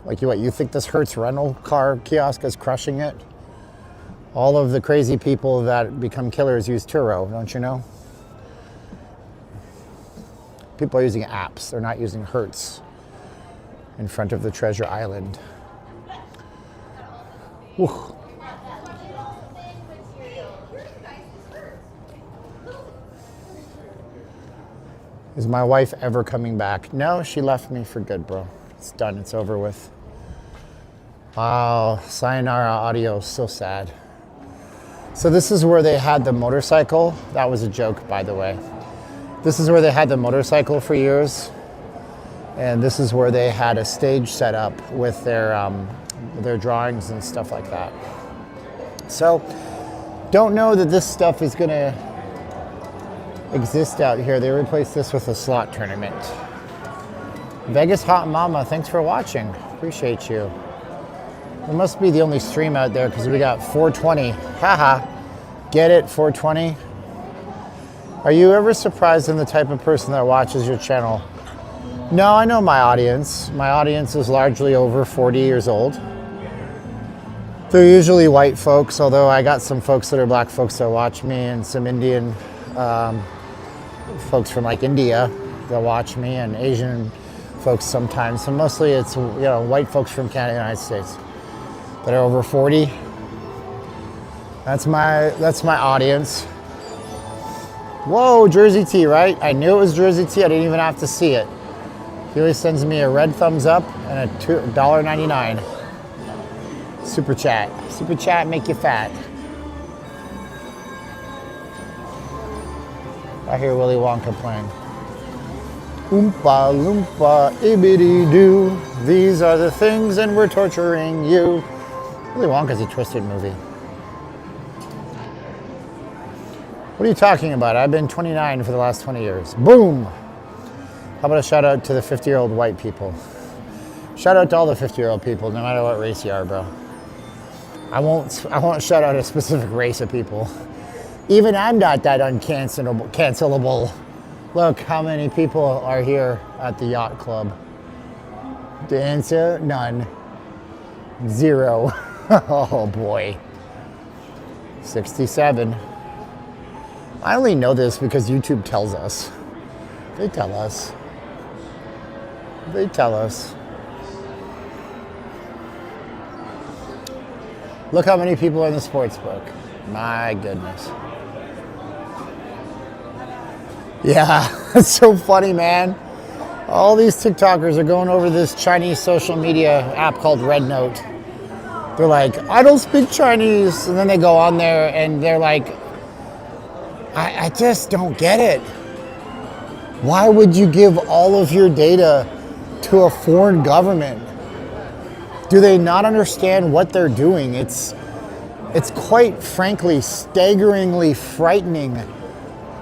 Like what, you think this Hertz rental car kiosk is crushing it? All of the crazy people that become killers use Turo, don't you know? People are using apps, they're not using Hertz in front of the Treasure Island. Whew. Is my wife ever coming back? No, she left me for good, bro. It's done, it's over with. Wow, sayonara audio, so sad. So this is where they had the motorcycle. That was a joke, by the way. This is where they had the motorcycle for years. And this is where they had a stage set up with their drawings and stuff like that. So, don't know that this stuff is gonna exist out here. They replaced this with a slot tournament. Vegas Hot Mama, thanks for watching. Appreciate you. We must be the only stream out there because we got 420. Haha. Get it, 420? Are you ever surprised in the type of person that watches your channel? No, I know my audience. My audience is largely over 40 years old. They're usually white folks, although I got some folks that are black folks that watch me and some Indian folks from like India that watch me and Asian folks sometimes. So mostly it's, white folks from Canada, United States that are over 40. That's my audience. Whoa, Jersey T, right? I knew it was Jersey T. I didn't even have to see it. He always sends me a red thumbs up and a $1.99. Super chat. Super chat make you fat. I hear Willy Wonka playing. Oompa loompa ibbity doo. These are the things and we're torturing you. Willy Wonka's a twisted movie. What are you talking about? I've been 29 for the last 20 years. Boom! How about a shout out to the 50-year-old white people? Shout out to all the 50-year-old people, no matter what race you are, bro. I won't shout out a specific race of people. Even I'm not that cancelable. Look how many people are here at the yacht club. The answer, none. 0. Oh boy. 67. I only know this because YouTube tells us. They tell us. They tell us. Look how many people are in the sports book. My goodness. Yeah, it's so funny, man. All these TikTokers are going over this Chinese social media app called Red Note. They're like, I don't speak Chinese. And then they go on there and they're like, I just don't get it. Why would you give all of your data to a foreign government? Do they not understand what they're doing? It's quite frankly staggeringly frightening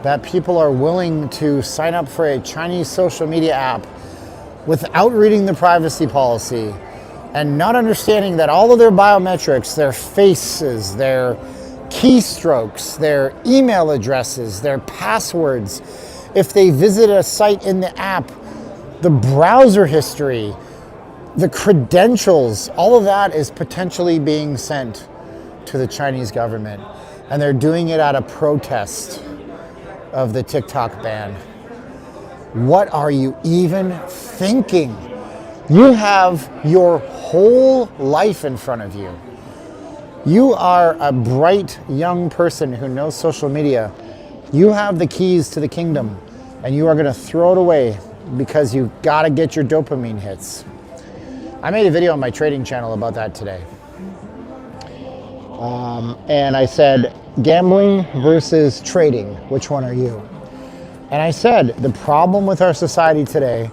that people are willing to sign up for a Chinese social media app without reading the privacy policy and not understanding that all of their biometrics, their faces, their keystrokes, their email addresses, their passwords, if they visit a site in the app, the browser history, the credentials, all of that is potentially being sent to the Chinese government. And they're doing it out of protest of the TikTok ban. What are you even thinking? You have your whole life in front of you. You are a bright young person who knows social media. You have the keys to the kingdom and you are going to throw it away because you got to get your dopamine hits. I made a video on my trading channel about that today. And I said, gambling versus trading, which one are you? And I said, the problem with our society today,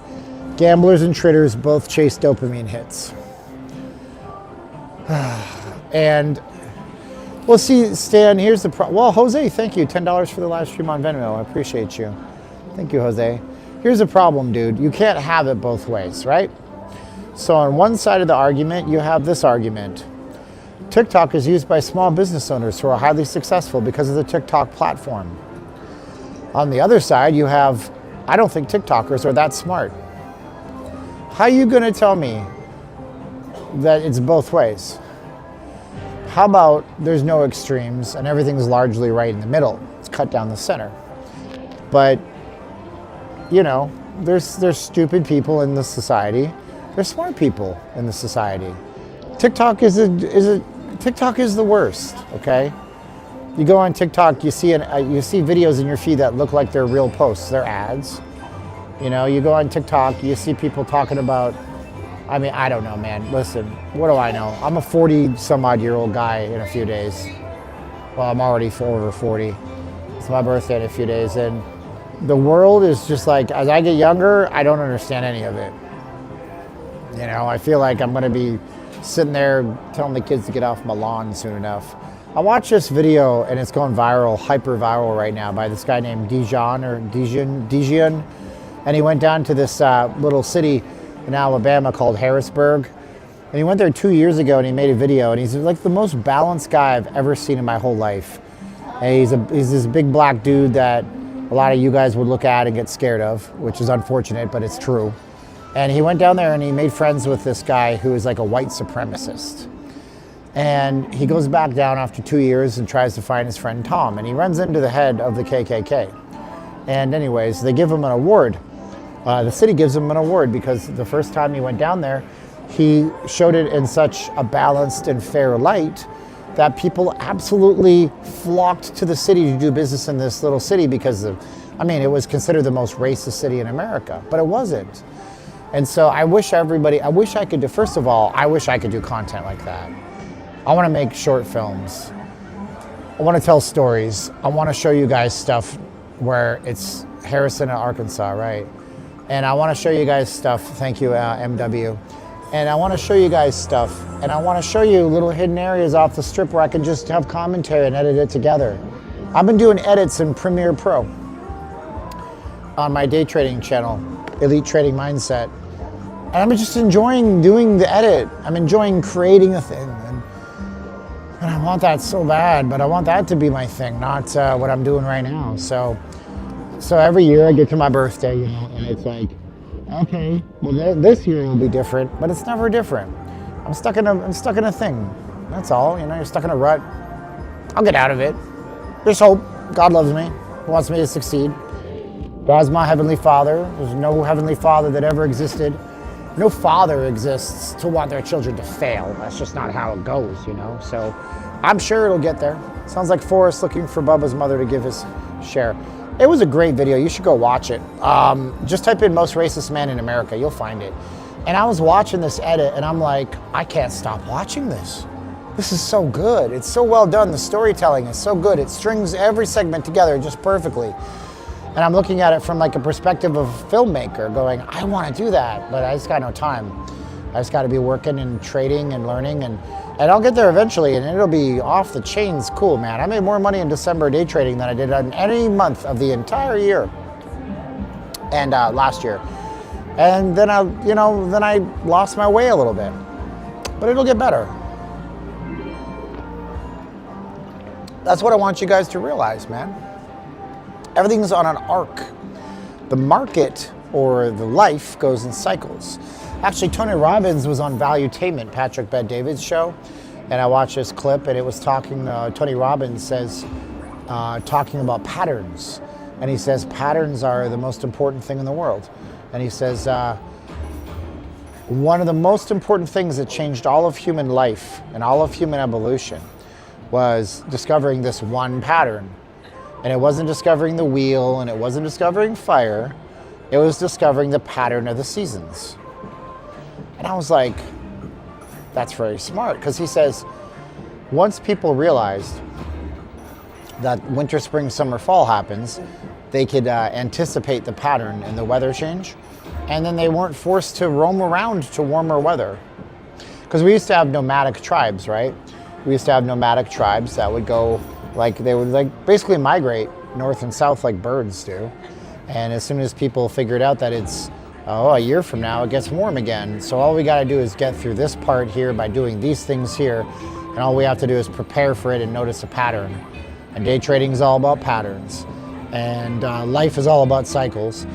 gamblers and traders both chase dopamine hits. And well, see, Stan, here's the problem. Well, Jose, thank you. $10 for the live stream on Venmo. I appreciate you. Thank you, Jose. Here's the problem, dude. You can't have it both ways, right? So on one side of the argument, you have this argument. TikTok is used by small business owners who are highly successful because of the TikTok platform. On the other side, you have, I don't think TikTokers are that smart. How are you going to tell me that it's both ways? How about there's no extremes and everything's largely right in the middle? It's cut down the center. But, there's stupid people in the society. There's smart people in the society. TikTok is the worst, okay? You go on TikTok, you see videos in your feed that look like they're real posts. They're ads. You go on TikTok, you see people talking about, I don't know, man. Listen, what do I know? I'm a 40-some-odd-year-old guy in a few days. Well, I'm already over 40. It's my birthday in a few days. And the world is just like, as I get younger, I don't understand any of it. I feel like I'm going to be sitting there telling the kids to get off my lawn soon enough. I watched this video, and it's going viral, hyper viral right now, by this guy named Dijon. And he went down to this little city in Alabama called Harrisburg. And he went there 2 years ago and he made a video, and he's like the most balanced guy I've ever seen in my whole life. And he's this big black dude that a lot of you guys would look at and get scared of, which is unfortunate, but it's true. And he went down there and he made friends with this guy who is like a white supremacist. And he goes back down after 2 years and tries to find his friend Tom, and he runs into the head of the KKK. And anyways, they give him an award. The city gives him an award because the first time he went down there, he showed it in such a balanced and fair light that people absolutely flocked to the city to do business in this little city because it was considered the most racist city in America, but it wasn't. And so I wish I could do, first of all, I wish I could do content like that. I want to make short films. I want to tell stories. I want to show you guys stuff where it's Harrison and Arkansas, right? And I want to show you guys stuff, thank you, MW. And I want to show you guys stuff, and I want to show you little hidden areas off the strip where I can just have commentary and edit it together. I've been doing edits in Premiere Pro on my day trading channel, Elite Trading Mindset. And I'm just enjoying doing the edit. I'm enjoying creating a thing. And I want that so bad, but I want that to be my thing, not what I'm doing right now. So every year I get to my birthday, and it's like, okay, well this year will be different, but it's never different. I'm stuck in a thing. That's all. You're stuck in a rut. I'll get out of it. There's hope. God loves me. He wants me to succeed. God's my heavenly Father. There's no heavenly Father that ever existed. No father exists to want their children to fail. That's just not how it goes, So I'm sure it'll get there. Sounds like Forrest looking for Bubba's mother to give his share. It was a great video. You should go watch it. Just type in most racist man in America. You'll find it. And I was watching this edit and I'm like, I can't stop watching this. This is so good. It's so well done. The storytelling is so good. It strings every segment together just perfectly. And I'm looking at it from like a perspective of a filmmaker going, I want to do that, but I just got no time. I just got to be working and trading and learning, and I'll get there eventually, and it'll be off the chains cool, man. I made more money in December day trading than I did in any month of the entire year and last year. And then I lost my way a little bit, but it'll get better. That's what I want you guys to realize, man. Everything's on an arc. The market or the life goes in cycles. Actually, Tony Robbins was on Valuetainment, Patrick Bet-David's show, and I watched this clip, and it was Tony Robbins says, talking about patterns. And he says, patterns are the most important thing in the world. And he says, one of the most important things that changed all of human life and all of human evolution was discovering this one pattern. And it wasn't discovering the wheel, and it wasn't discovering fire. It was discovering the pattern of the seasons. And I was like, that's very smart. Because he says, once people realized that winter, spring, summer, fall happens, they could anticipate the pattern in the weather change. And then they weren't forced to roam around to warmer weather. Because we used to have nomadic tribes, right? We used to have nomadic tribes that would go, they would basically migrate north and south like birds do. And as soon as people figured out that it's, a year from now it gets warm again. So all we got to do is get through this part here by doing these things here. And all we have to do is prepare for it and notice a pattern. And day trading is all about patterns. And life is all about cycles.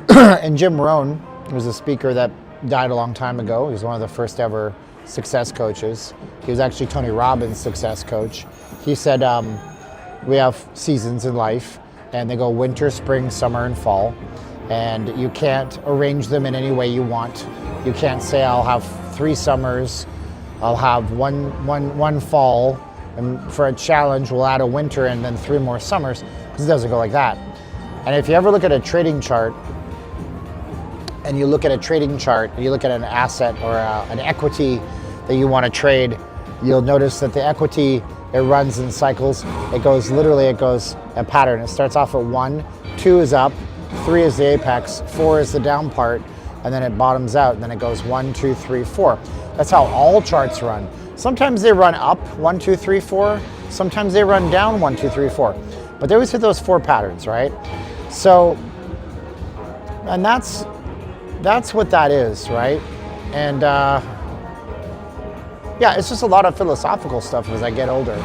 And Jim Rohn was a speaker that died a long time ago. He was one of the first ever success coaches. He was actually Tony Robbins' success coach. He said, we have seasons in life, and they go winter, spring, summer, and fall. And you can't arrange them in any way you want. You can't say, I'll have 3 summers, I'll have one fall, and for a challenge, we'll add a winter and then 3 more summers, because it doesn't go like that. And if you ever look at a trading chart, and you look at an asset or an equity that you want to trade, you'll notice that the equity, it runs in cycles. It goes a pattern. It starts off at 1, 2 is up, 3 is the apex, 4 is the down part, and then it bottoms out, and then it goes 1, 2, 3, 4. That's how all charts run. Sometimes they run up 1, 2, 3, 4. Sometimes they run down 1, 2, 3, 4. But they always hit those 4 patterns, right? So, and that's what that is, right? And yeah, it's just a lot of philosophical stuff as I get older.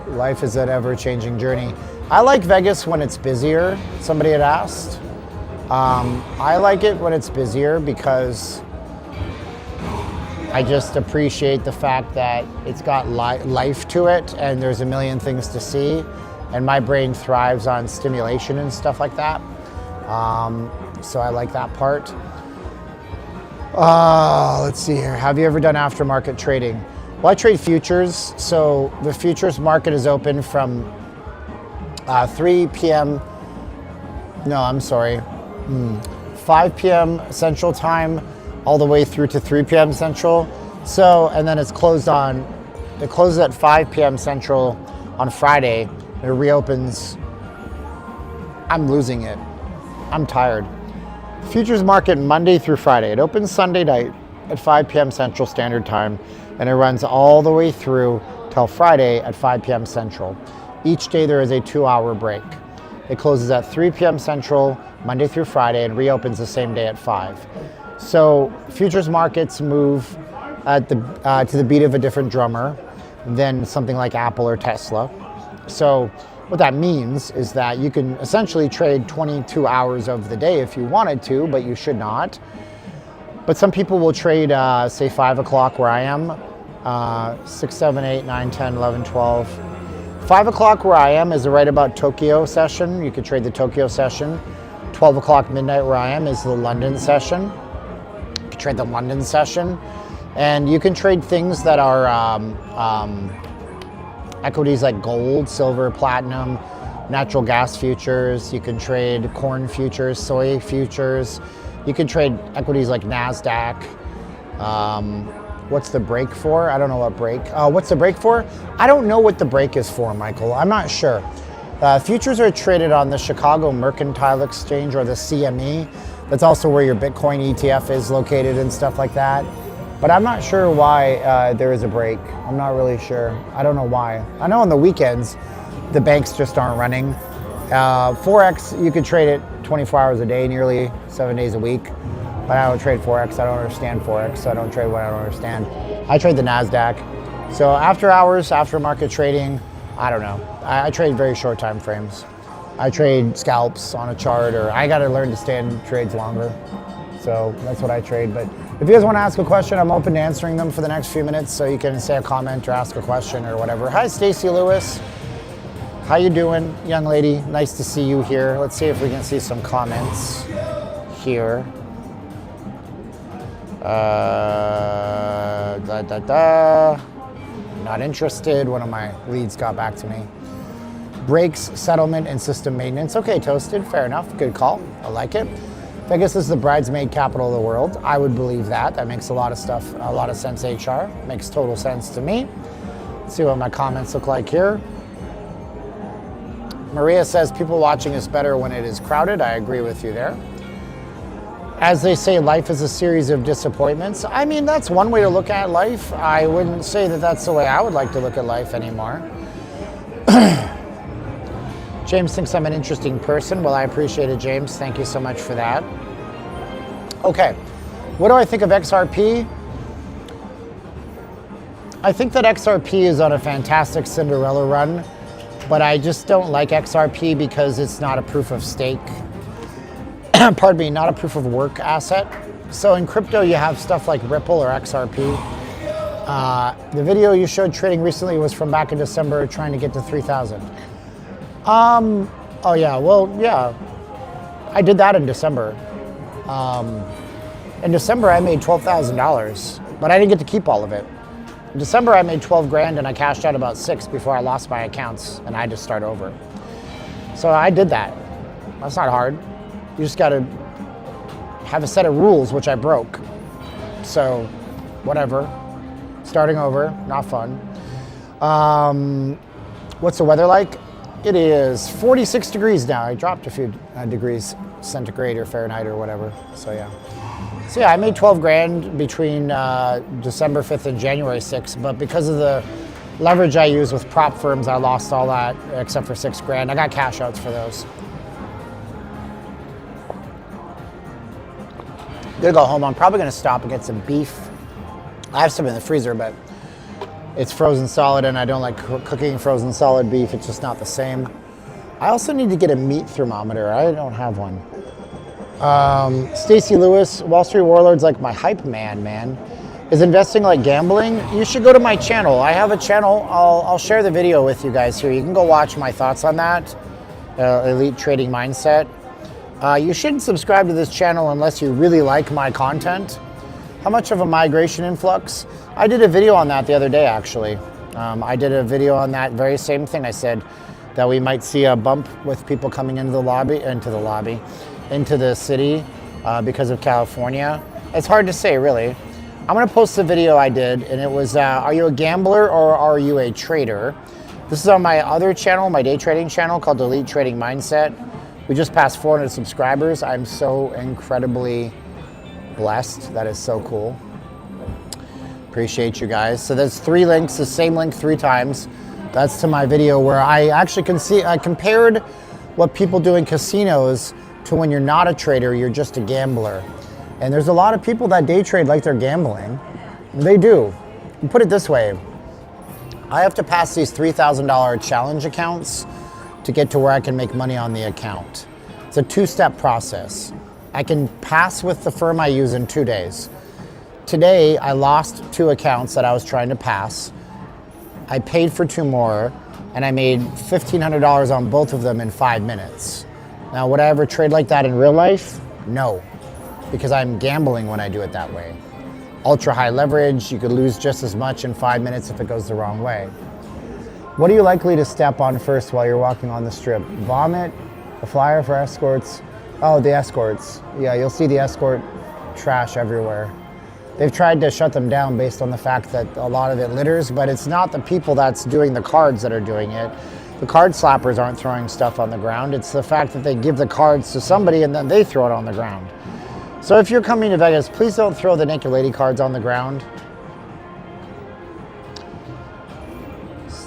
Life is an ever-changing journey. I like Vegas when it's busier. Somebody had asked. I like it when it's busier because I just appreciate the fact that it's got life to it and there's a million things to see, and my brain thrives on stimulation and stuff like that. So I like that part. Let's see here. Have you ever done aftermarket trading? Well, I trade futures. So the futures market is open from 3 p.m. No, I'm sorry. 5 p.m. Central Time all the way through to 3 p.m. Central. So, and then it closes at 5 p.m. Central on Friday. It reopens. I'm losing it. I'm tired. Futures market Monday through Friday. It opens Sunday night at 5 p.m. Central Standard Time, and it runs all the way through till Friday at 5 p.m. Central. Each day there is a 2-hour break. It closes at 3 p.m. Central Monday through Friday and reopens the same day at 5. So futures markets move at to the beat of a different drummer than something like Apple or Tesla. So what that means is that you can essentially trade 22 hours of the day if you wanted to, but you should not. But some people will trade, say 5 o'clock where I am, 6, 7, 8, 9, 10, 11, 12. 5 o'clock where I am is right about Tokyo session. You could trade the Tokyo session. 12 o'clock midnight where I am is the London session. You can trade the London session. And you can trade things that are equities like gold, silver, platinum, natural gas futures. You can trade corn futures, soy futures. You can trade equities like NASDAQ. What's the break for? I don't know what break. What's the break for? I don't know what the break is for, Michael. I'm not sure. Futures are traded on the Chicago Mercantile Exchange, or the CME. That's also where your Bitcoin ETF is located and stuff like that. But I'm not sure why there is a break. I'm not really sure. I don't know why. I know on the weekends, the banks just aren't running. Forex, you could trade it 24 hours a day, nearly 7 days a week. But I don't trade Forex. I don't understand Forex, so I don't trade what I don't understand. I trade the NASDAQ. So after hours, after market trading, I don't know. I trade very short time frames. I trade scalps on a chart, or I got to learn to stay in trades longer. So that's what I trade. But if you guys want to ask a question, I'm open to answering them for the next few minutes. So you can say a comment or ask a question or whatever. Hi, Stacy Lewis. How you doing, young lady? Nice to see you here. Let's see if we can see some comments here. Not interested. One of my leads got back to me. Breaks, settlement, and system maintenance. Okay, Toasted, fair enough. Good call. I like it. Vegas is the bridesmaid capital of the world. I would believe that. That makes a lot of sense, HR. Makes total sense to me. Let's see what my comments look like here. Maria says, people watching is better when it is crowded. I agree with you there. As they say, life is a series of disappointments. I mean, that's one way to look at life. I wouldn't say that that's the way I would like to look at life anymore. James thinks I'm an interesting person. Well, I appreciate it, James. Thank you so much for that. Okay, what do I think of XRP? I think that XRP is on a fantastic Cinderella run, but I just don't like XRP because it's not a proof of stake. Pardon me, not a proof of work asset. So in crypto, you have stuff like Ripple or XRP. The video you showed trading recently was from back in December, trying to get to 3,000. Oh yeah, well, yeah. I did that in December. In December, I made $12,000, but I didn't get to keep all of it. In December, I made 12 grand and I cashed out about 6 before I lost my accounts and I had to start over. So I did that. That's not hard. You just got to have a set of rules, which I broke. So, whatever. Starting over, not fun. What's the weather like? It is 46 degrees now. I dropped a few degrees centigrade or Fahrenheit or whatever. So, yeah. So, yeah, I made 12 grand between December 5th and January 6th. But because of the leverage I use with prop firms, I lost all that except for 6 grand. I got cash outs for those. Gonna go home. I'm probably gonna stop and get some beef. I have some in the freezer, but it's frozen solid and I don't like cooking frozen solid beef. It's just not the same. I also need to get a meat thermometer. I don't have one. Stacy Lewis, Wall Street Warlord's like my hype man. Is investing like gambling? You should go to my channel. I have a channel. I'll share the video with you guys here. You can go watch my thoughts on that. Elite Trading Mindset. You shouldn't subscribe to this channel unless you really like my content. How much of a migration influx? I did a video on that the other day, actually. I did a video on that very same thing. I said that we might see a bump with people coming into the city because of California. It's hard to say, really. I'm gonna post the video I did, and it was, are you a gambler or are you a trader? This is on my other channel, my day trading channel called Elite Trading Mindset. We just passed 400 subscribers. I'm so incredibly blessed. That is so cool. Appreciate you guys. So there's 3 links, the same link 3 times. That's to my video where I actually I compared what people do in casinos to when you're not a trader, you're just a gambler. And there's a lot of people that day trade like they're gambling. They do. And put it this way, I have to pass these $3,000 challenge accounts to get to where I can make money on the account. It's a 2-step process. I can pass with the firm I use in 2 days. Today, I lost 2 accounts that I was trying to pass. I paid for 2 more, and I made $1,500 on both of them in 5 minutes. Now, would I ever trade like that in real life? No, because I'm gambling when I do it that way. Ultra high leverage, you could lose just as much in 5 minutes if it goes the wrong way. What are you likely to step on first while you're walking on the strip? Vomit, a flyer for escorts. Oh, the escorts. Yeah, you'll see the escort trash everywhere. They've tried to shut them down based on the fact that a lot of it litters, but it's not the people that's doing the cards that are doing it. The card slappers aren't throwing stuff on the ground. It's the fact that they give the cards to somebody and then they throw it on the ground. So if you're coming to Vegas, please don't throw the naked lady cards on the ground.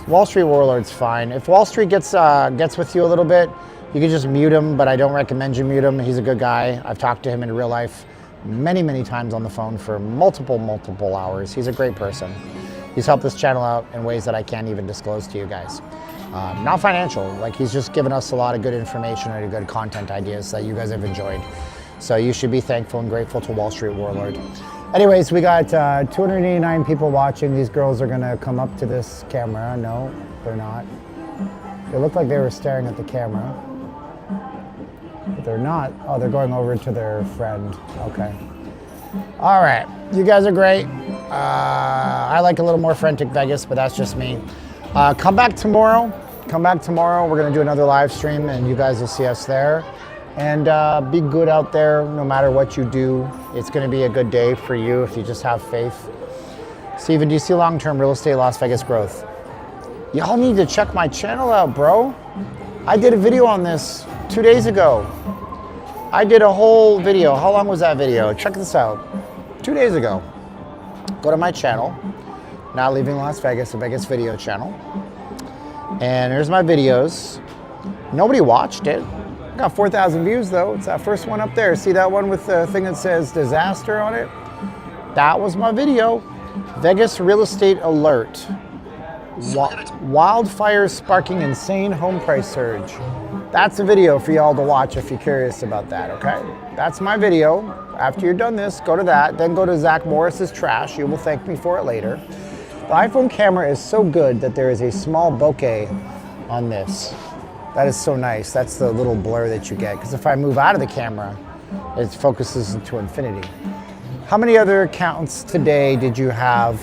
Wall Street Warlord's fine. If Wall Street gets with you a little bit, you can just mute him, but I don't recommend you mute him. He's a good guy. I've talked to him in real life many, many times on the phone for multiple hours. He's a great person. He's helped this channel out in ways that I can't even disclose to you guys. Not financial, like he's just given us a lot of good information and good content ideas that you guys have enjoyed. So you should be thankful and grateful to Wall Street Warlord. Anyways, we got 289 people watching. These girls are gonna come up to this camera. No, they're not. They looked like they were staring at the camera. But they're not. Oh, they're going over to their friend. Okay. All right, you guys are great. I like a little more frantic Vegas, but that's just me. Come back tomorrow. Come back tomorrow. We're gonna do another live stream and you guys will see us there. And be good out there no matter what you do. It's gonna be a good day for you if you just have faith. Steven, do you see long-term real estate Las Vegas growth? Y'all need to check my channel out, bro. I did a video on this 2 days ago. I did a whole video. How long was that video? Check this out. 2 days ago. Go to my channel, Not Leaving Las Vegas, a Vegas video channel. And here's my videos. Nobody watched it. Got 4,000 views though. It's that first one up there. See that one with the thing that says disaster on it? That was my video. Vegas real estate alert. Wildfires sparking insane home price surge. That's a video for y'all to watch if you're curious about that, okay? That's my video. After you're done this, go to that. Then go to Zach Morris's trash. You will thank me for it later. The iPhone camera is so good that there is a small bokeh on this. That is so nice. That's the little blur that you get. Because if I move out of the camera, it focuses into infinity. How many other accounts today did you have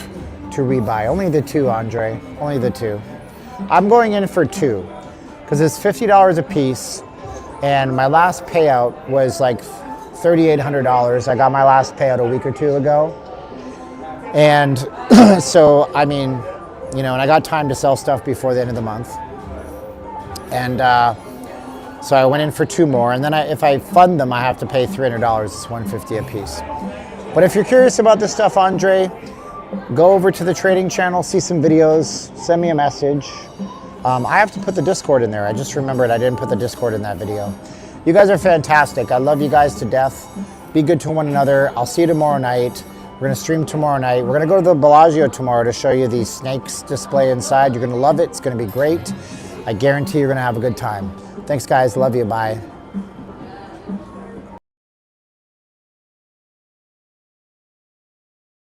to rebuy? Only the 2, Andre. Only the 2. I'm going in for 2 because it's $50 a piece, and my last payout was like $3,800. I got my last payout a week or 2 ago, and so I mean, you know, and I got time to sell stuff before the end of the month, and so I went in for 2 more, and then if I fund them, I have to pay $300. It's $150 a piece. But if you're curious about this stuff, Andre, go over to the trading channel, see some videos, send me a message. I have to put the Discord in there. I just remembered I didn't put the Discord in that video. You guys are fantastic. I love you guys to death. Be good to one another. I'll see you tomorrow night. We're gonna stream tomorrow night. We're gonna go to the Bellagio tomorrow to show you the snakes display inside. You're gonna love it. It's gonna be great. I guarantee you're gonna have a good time. Thanks guys, love you, bye.